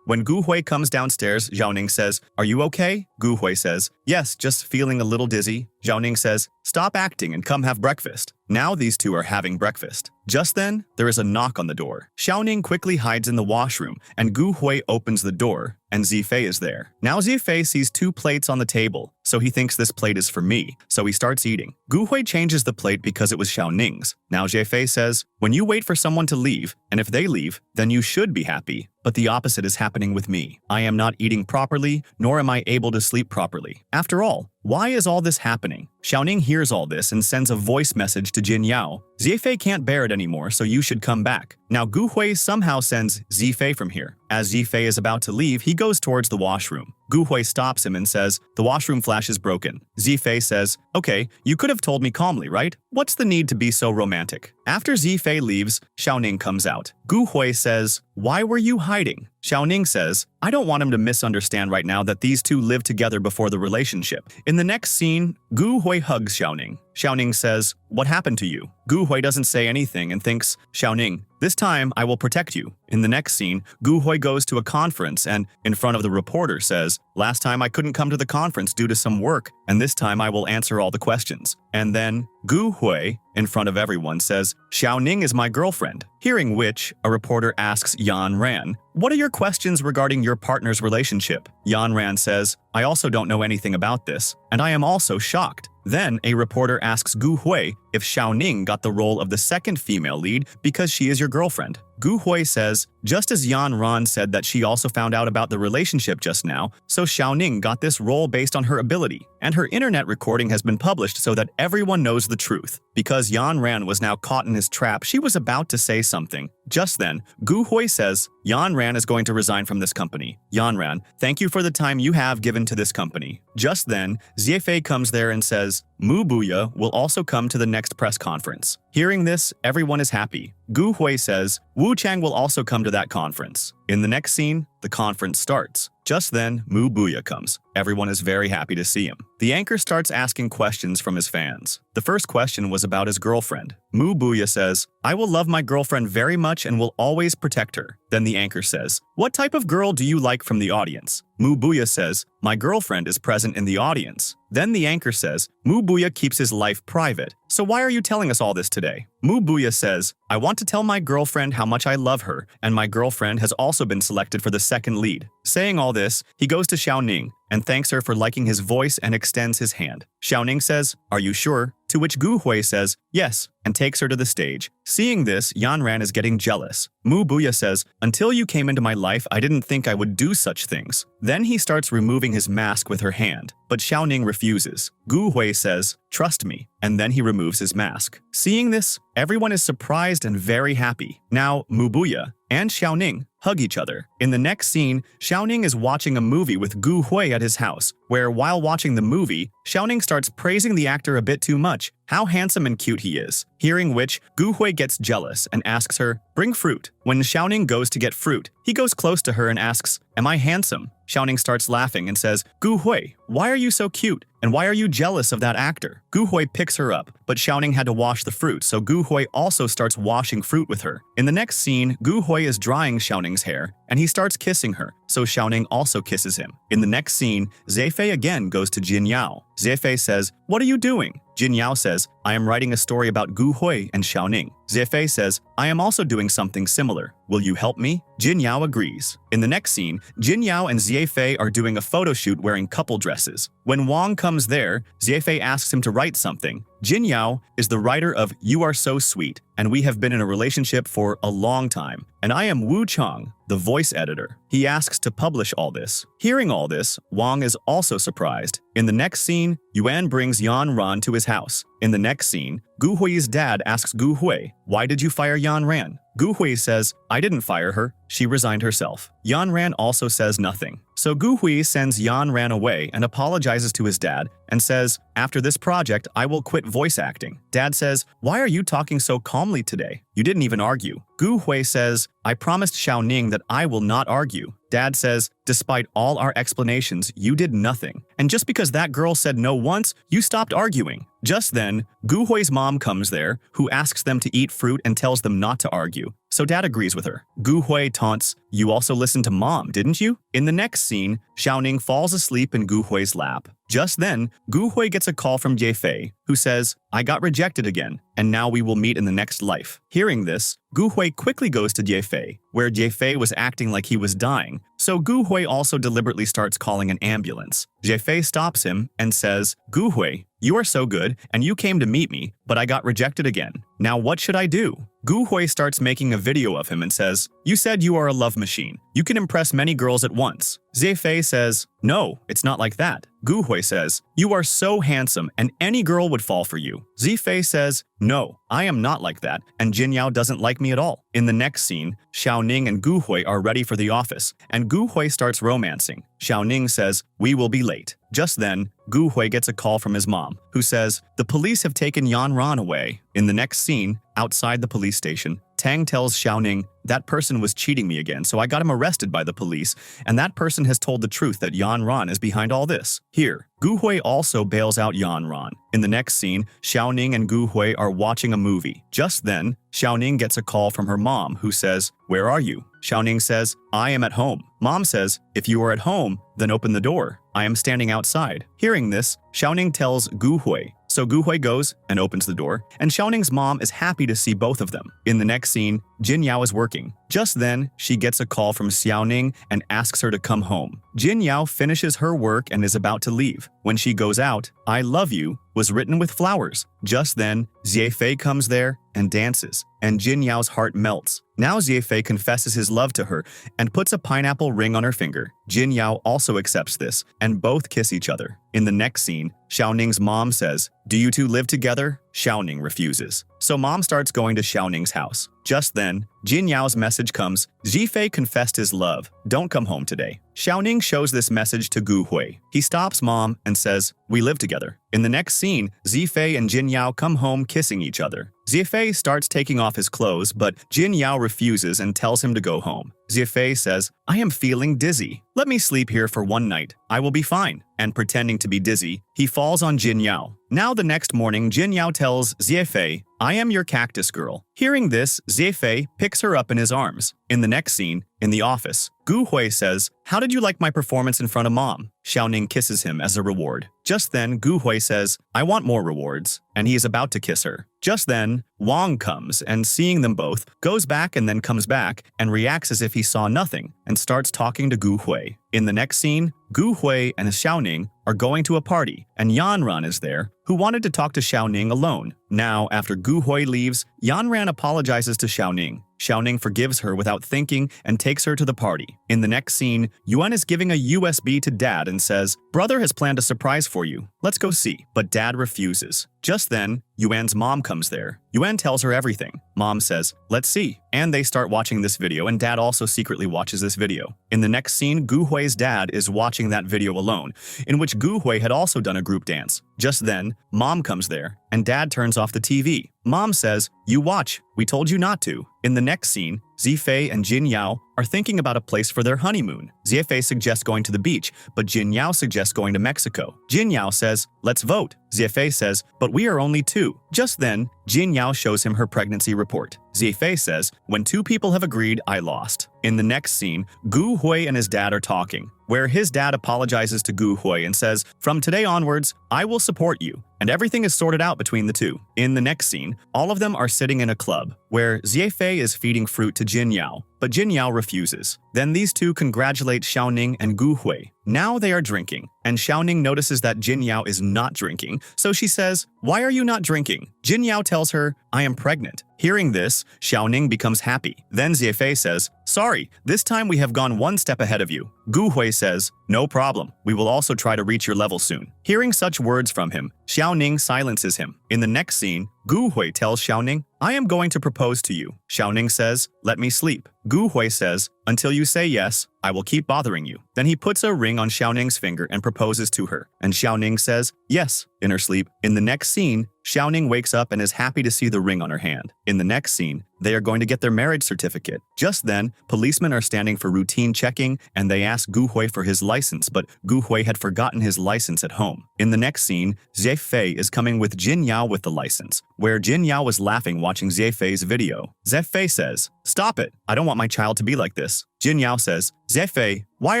When Gu Hui comes downstairs, Xiaoning says, are you okay? Gu Hui says, yes, just feeling a little dizzy. Xiaoning says, stop acting and come have breakfast. Now these two are having breakfast. Just then, there is a knock on the door. Xiaoning quickly hides in the washroom, and Gu Hui opens the door, and Zifei is there. Now Zifei sees 2 plates on the table, so he thinks this plate is for me, so he starts eating. Gu Hui changes the plate because it was Xiaoning's. Now Zifei says, when you wait for someone to leave, and if they leave, then you should be happy. But the opposite is happening with me. I am not eating properly, nor am I able to sleep properly. After all, why is all this happening? Xiaoning hears all this and sends a voice message to Jin Yao. Zifei can't bear it anymore, so you should come back. Now Gu Hui somehow sends Zifei from here. As Zifei is about to leave, he goes towards the washroom. Gu Hui stops him and says, the washroom flash is broken. Zifei says, okay, you could have told me calmly, right? What's the need to be so romantic? After Zifei leaves, Xiaoning comes out. Gu Hui says, why were you hiding? Xiaoning says, I don't want him to misunderstand right now that these two lived together before the relationship. In the next scene, Gu Hui hugs Xiaoning. Xiaoning says, what happened to you? Gu Hui doesn't say anything and thinks, Xiaoning, this time I will protect you. In the next scene, Gu Hui goes to a conference and, in front of the reporter, says, last time I couldn't come to the conference due to some work, and this time I will answer all the questions. And then, Gu Hui, in front of everyone, says, Xiaoning is my girlfriend. Hearing which, a reporter asks Yan Ran, what are your questions regarding your partner's relationship? Yan Ran says, I also don't know anything about this, and I am also shocked. Then, a reporter asks Gu Hui if Xiaoning got the role of the second female lead because she is your girlfriend. Gu Hui says, just as Yan Ran said that she also found out about the relationship just now, so Xiaoning got this role based on her ability, and her internet recording has been published so that everyone knows the truth. Because Yan Ran was now caught in his trap, she was about to say something. Just then, Gu Hui says, Yan Ran is going to resign from this company. Yan Ran, thank you for the time you have given to this company. Just then, Ziefei comes there and says, Muya will also come to the next press conference. Hearing this, everyone is happy. Gu Hui says, Wu Chang will also come to that conference. In the next scene, the conference starts. Just then, Muya comes. Everyone is very happy to see him. The anchor starts asking questions from his fans. The first question was about his girlfriend. Muya says, I will love my girlfriend very much and will always protect her. Then the anchor says, what type of girl do you like from the audience? Muya says, my girlfriend is present in the audience. Then the anchor says, Muya keeps his life private. So why are you telling us all this today? Muya says, I want to tell my girlfriend how much I love her, and my girlfriend has also been selected for the second lead. Saying all this, he goes to Xiaoning and thanks her for liking his voice and extends his hand. Xiaoning says, are you sure? To which Gu Hui says, yes, and takes her to the stage. Seeing this, Yan Ran is getting jealous. Muya says, until you came into my life, I didn't think I would do such things. Then he starts removing his mask with her hand, but Xiaoning refuses. Gu Hui says, trust me, and then he removes his mask. Seeing this, everyone is surprised and very happy. Now, Muya, and Xiaoning hug each other. In the next scene, Xiaoning is watching a movie with Gu Hui at his house, where while watching the movie, Xiaoning starts praising the actor a bit too much, how handsome and cute he is. Hearing which, Gu Hui gets jealous and asks her, "Bring fruit." When Xiaoning goes to get fruit, he goes close to her and asks, "Am I handsome?" Xiaoning starts laughing and says, "Gu Hui, why are you so cute? And why are you jealous of that actor?" Gu Hui picks her up, but Xiaoning had to wash the fruit, so Gu Hui also starts washing fruit with her. In the next scene, Gu Hui is drying Xiaoning's hair, and he starts kissing her, so Xiaoning also kisses him. In the next scene, Zefei again goes to Jin Yao. Zefei says, "What are you doing?" Jin Yao says, "I am writing a story about Gu Hui and Xiaoning." Zefei says, "I am also doing something similar. Will you help me?" Jin Yao agrees. In the next scene, Jin Yao and Zefei are doing a photo shoot wearing couple dresses. When Wang comes there, Zefei asks him to write something. Jin Yao is the writer of "You Are So Sweet," and we have been in a relationship for a long time, and I am Wu Chang, the voice editor. He asks to publish all this. Hearing all this, Wang is also surprised. In the next scene, Yuan brings Yan Ran to his house. In the next scene, Gu Hui's dad asks Gu Hui, "Why did you fire Yan Ran?" Gu Hui says, "I didn't fire her. She resigned herself." Yan Ran also says nothing. So Gu Hui sends Yan Ran away and apologizes to his dad and says, "After this project, I will quit voice acting." Dad says, "Why are you talking so calmly today? You didn't even argue." Gu Hui says, "I promised Xiaoning that I will not argue." Dad says, "Despite all our explanations, you did nothing. And just because that girl said no once, you stopped arguing." Just then, Gu Hui's mom comes there, who asks them to eat fruit and tells them not to argue. So Dad agrees with her. Gu Hui taunts, "You also listened to Mom, didn't you?" In the next scene, Xiaoning falls asleep in Gu Hui's lap. Just then, Gu Hui gets a call from Jefei, who says, "I got rejected again, and now we will meet in the next life." Hearing this, Gu Hui quickly goes to Jefei, where Jefei was acting like he was dying, so Gu Hui also deliberately starts calling an ambulance. Jefei stops him and says, "Gu Hui, you are so good, and you came to meet me, but I got rejected again. Now what should I do?" Gu Hui starts making a video of him and says, "You said you are a love machine. You can impress many girls at once." Zefei says, "No, it's not like that." Gu Hui says, "You are so handsome and any girl would fall for you." Zefei says, "No, I am not like that, and Jin Yao doesn't like me at all." In the next scene, Xiaoning and Gu Hui are ready for the office, and Gu Hui starts romancing. Xiaoning says, "We will be late." Just then, Gu Hui gets a call from his mom, who says, "The police have taken Yan Ran away." In the next scene, outside the police station, Tang tells Xiaoning, "That person was cheating me again, so I got him arrested by the police, and that person has told the truth that Yan Ran is behind all this." Here, Gu Hui also bails out Yan Ran. In the next scene, Xiaoning and Gu Hui are watching a movie. Just then, Xiaoning gets a call from her mom, who says, "Where are you?" Xiaoning says, "I am at home." Mom says, "If you are at home, then open the door. I am standing outside." Hearing this, Xiaoning tells Gu Hui. So Gu Hui goes and opens the door, and Xiaoning's mom is happy to see both of them. In the next scene, Jin Yao is working. Just then, she gets a call from Xiaoning and asks her to come home. Jin Yao finishes her work and is about to leave. When she goes out, "I love you" was written with flowers. Just then, Zefei comes there and dances, and Jin Yao's heart melts. Now Zefei confesses his love to her and puts a pineapple ring on her finger. Jin Yao also accepts this, and both kiss each other. In the next scene, Xiaoning's mom says, "Do you two live together?" Xiaoning refuses. So Mom starts going to Xiaoning's house. Just then, Jin Yao's message comes, "Zefei confessed his love. Don't come home today." Xiaoning shows this message to Gu Hui. He stops Mom and says, "We live together." In the next scene, Zefei and Jin Yao come home kissing each other. Zefei starts taking off his clothes, but Jin Yao refuses and tells him to go home. Zefei says, "I am feeling dizzy. Let me sleep here for one night. I will be fine." And pretending to be dizzy, he falls on Jin Yao. Now the next morning, Jin Yao tells Zefei, "I am your cactus girl." Hearing this, Zefei picks her up in his arms. In the next scene, in the office, Gu Hui says, "How did you like my performance in front of Mom?" Xiaoning kisses him as a reward. Just then, Gu Hui says, "I want more rewards," and he is about to kiss her. Just then, Wang comes and, seeing them both, goes back and then comes back and reacts as if he saw nothing and starts talking to Gu Hui. In the next scene, Gu Hui and Xiaoning are going to a party, and Yan Ran is there, who wanted to talk to Xiaoning alone. Now, after Gu Hui leaves, Yan Ran apologizes to Xiaoning. Xiaoning forgives her without thinking and takes her to the party. In the next scene, Yuan is giving a USB to Dad and says, "Brother has planned a surprise for you. Let's go see." But Dad refuses. Just then, Yuan's mom comes there. Yuan tells her everything. Mom says, let's see. And they start watching this video, and dad also secretly watches this video. In the next scene, Gu Hui's dad is watching that video alone, in which Gu Hui had also done a group dance. Just then, mom comes there, and dad turns off the TV. Mom says, you watch, we told you not to. In the next scene, Zifei and Jin Yao are thinking about a place for their honeymoon. Zifei suggests going to the beach, but Jin Yao suggests going to Mexico. Jin Yao says, let's vote. Zifei says, but we are only two. Just then, Jin Yao shows him her pregnancy report. Zifei says, when two people have agreed, I lost. In the next scene, Gu Hui and his dad are talking, where his dad apologizes to Gu Hui and says, from today onwards, I will support you, and everything is sorted out between the two. In the next scene, all of them are sitting in a club, where Zifei is feeding fruit to Jin Yao, but Jin Yao refuses. Then these two congratulate Xiaoning and Gu Hui. Now they are drinking, and Xiaoning notices that Jin Yao is not drinking, so she says, why are you not drinking? Jin Yao tells her, I am pregnant. Hearing this, Xiaoning becomes happy. Then Zifei says, sorry, this time we have gone one step ahead of you. Gu Hui says, no problem, we will also try to reach your level soon. Hearing such words from him, Xiaoning silences him. In the next scene, Gu Hui tells Xiaoning, I am going to propose to you. Xiaoning says, let me sleep. Gu Hui says, until you say yes, I will keep bothering you. Then he puts a ring on Xiaoning's finger and proposes to her. And Xiaoning says, yes, in her sleep. In the next scene, Xiaoning wakes up and is happy to see the ring on her hand. In the next scene, they are going to get their marriage certificate. Just then, policemen are standing for routine checking, and they ask Gu Hui for his license, but Gu Hui had forgotten his license at home. In the next scene, Zifei is coming with Jin Yao with the license, where Jin Yao was laughing watching Zifei's video. Zifei says, stop it, I don't want my child to be like this. Jin Yao says, Zifei, why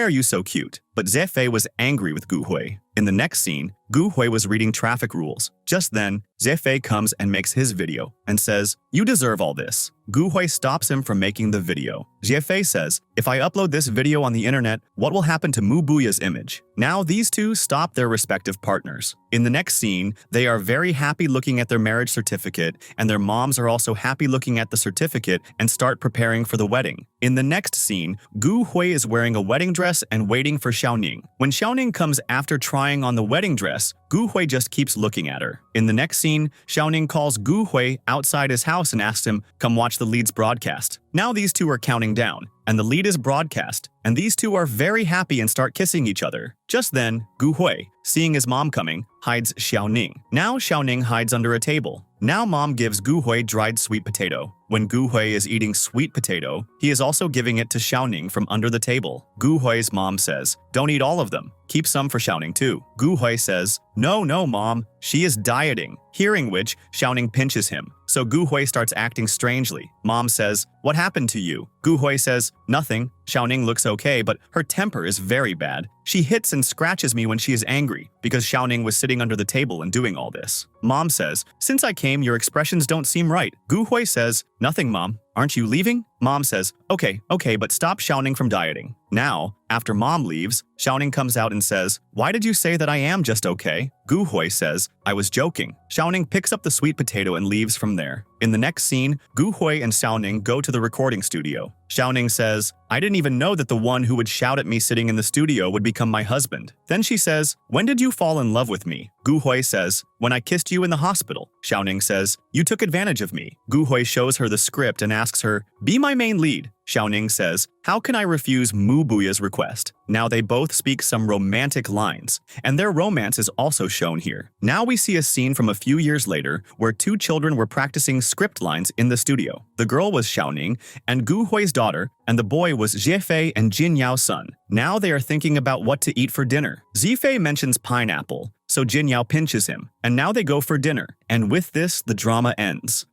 are you so cute? But Zifei was angry with Gu Hui. In the next scene, Gu Hui was reading traffic rules. Just then, Zifei comes and makes his video and says, you deserve all this. Gu Hui stops him from making the video. Zifei says, if I upload this video on the internet, what will happen to Muya's image? Now these two stop their respective partners. In the next scene, they are very happy looking at their marriage certificate, and their moms are also happy looking at the certificate and start preparing for the wedding. In the next scene, Gu Hui is wearing a wedding dress and waiting for Xiaoning. When Xiaoning comes after trying on the wedding dress, Gu Hui just keeps looking at her. In the next scene, Xiaoning calls Gu Hui outside his house and asks him, come watch the lead's broadcast. Now these two are counting down, and the lead is broadcast, and these two are very happy and start kissing each other. Just then, Gu Hui, seeing his mom coming, hides Xiaoning. Now Xiaoning hides under a table. Now mom gives Gu Hui dried sweet potato. When Gu Hui is eating sweet potato, he is also giving it to Xiaoning from under the table. Gu Hui's mom says, don't eat all of them. Keep some for Xiaoning too. Gu Hui says, no, mom, she is dieting. Hearing which, Xiaoning pinches him. So Gu Hui starts acting strangely. Mom says, what happened to you? Gu Hui says, nothing. Xiaoning looks okay, but her temper is very bad. She hits and scratches me when she is angry, because Xiaoning was sitting under the table and doing all this. Mom says, since I came, your expressions don't seem right. Gu Hui says, nothing, Mom. Aren't you leaving? Mom says, okay, but stop Xiaoning from dieting. Now, after mom leaves, Xiaoning comes out and says, why did you say that I am just okay? Gu Hui says, I was joking. Xiaoning picks up the sweet potato and leaves from there. In the next scene, Gu Hui and Xiaoning go to the recording studio. Xiaoning says, I didn't even know that the one who would shout at me sitting in the studio would become my husband. Then she says, when did you fall in love with me? Gu Hui says, when I kissed you in the hospital. Xiaoning says, you took advantage of me. Gu Hui shows her the script and asks her, be my main lead. Xiaoning says, how can I refuse Muya's request? Now they both speak some romantic lines, and their romance is also shown here. Now we see a scene from a few years later where two children were practicing script lines in the studio. The girl was Xiaoning and Gu Hui's daughter, and the boy was Zifei and Jin Yao's son. Now they are thinking about what to eat for dinner. Zifei mentions pineapple, so Jin Yao pinches him, and now they go for dinner. And with this, the drama ends.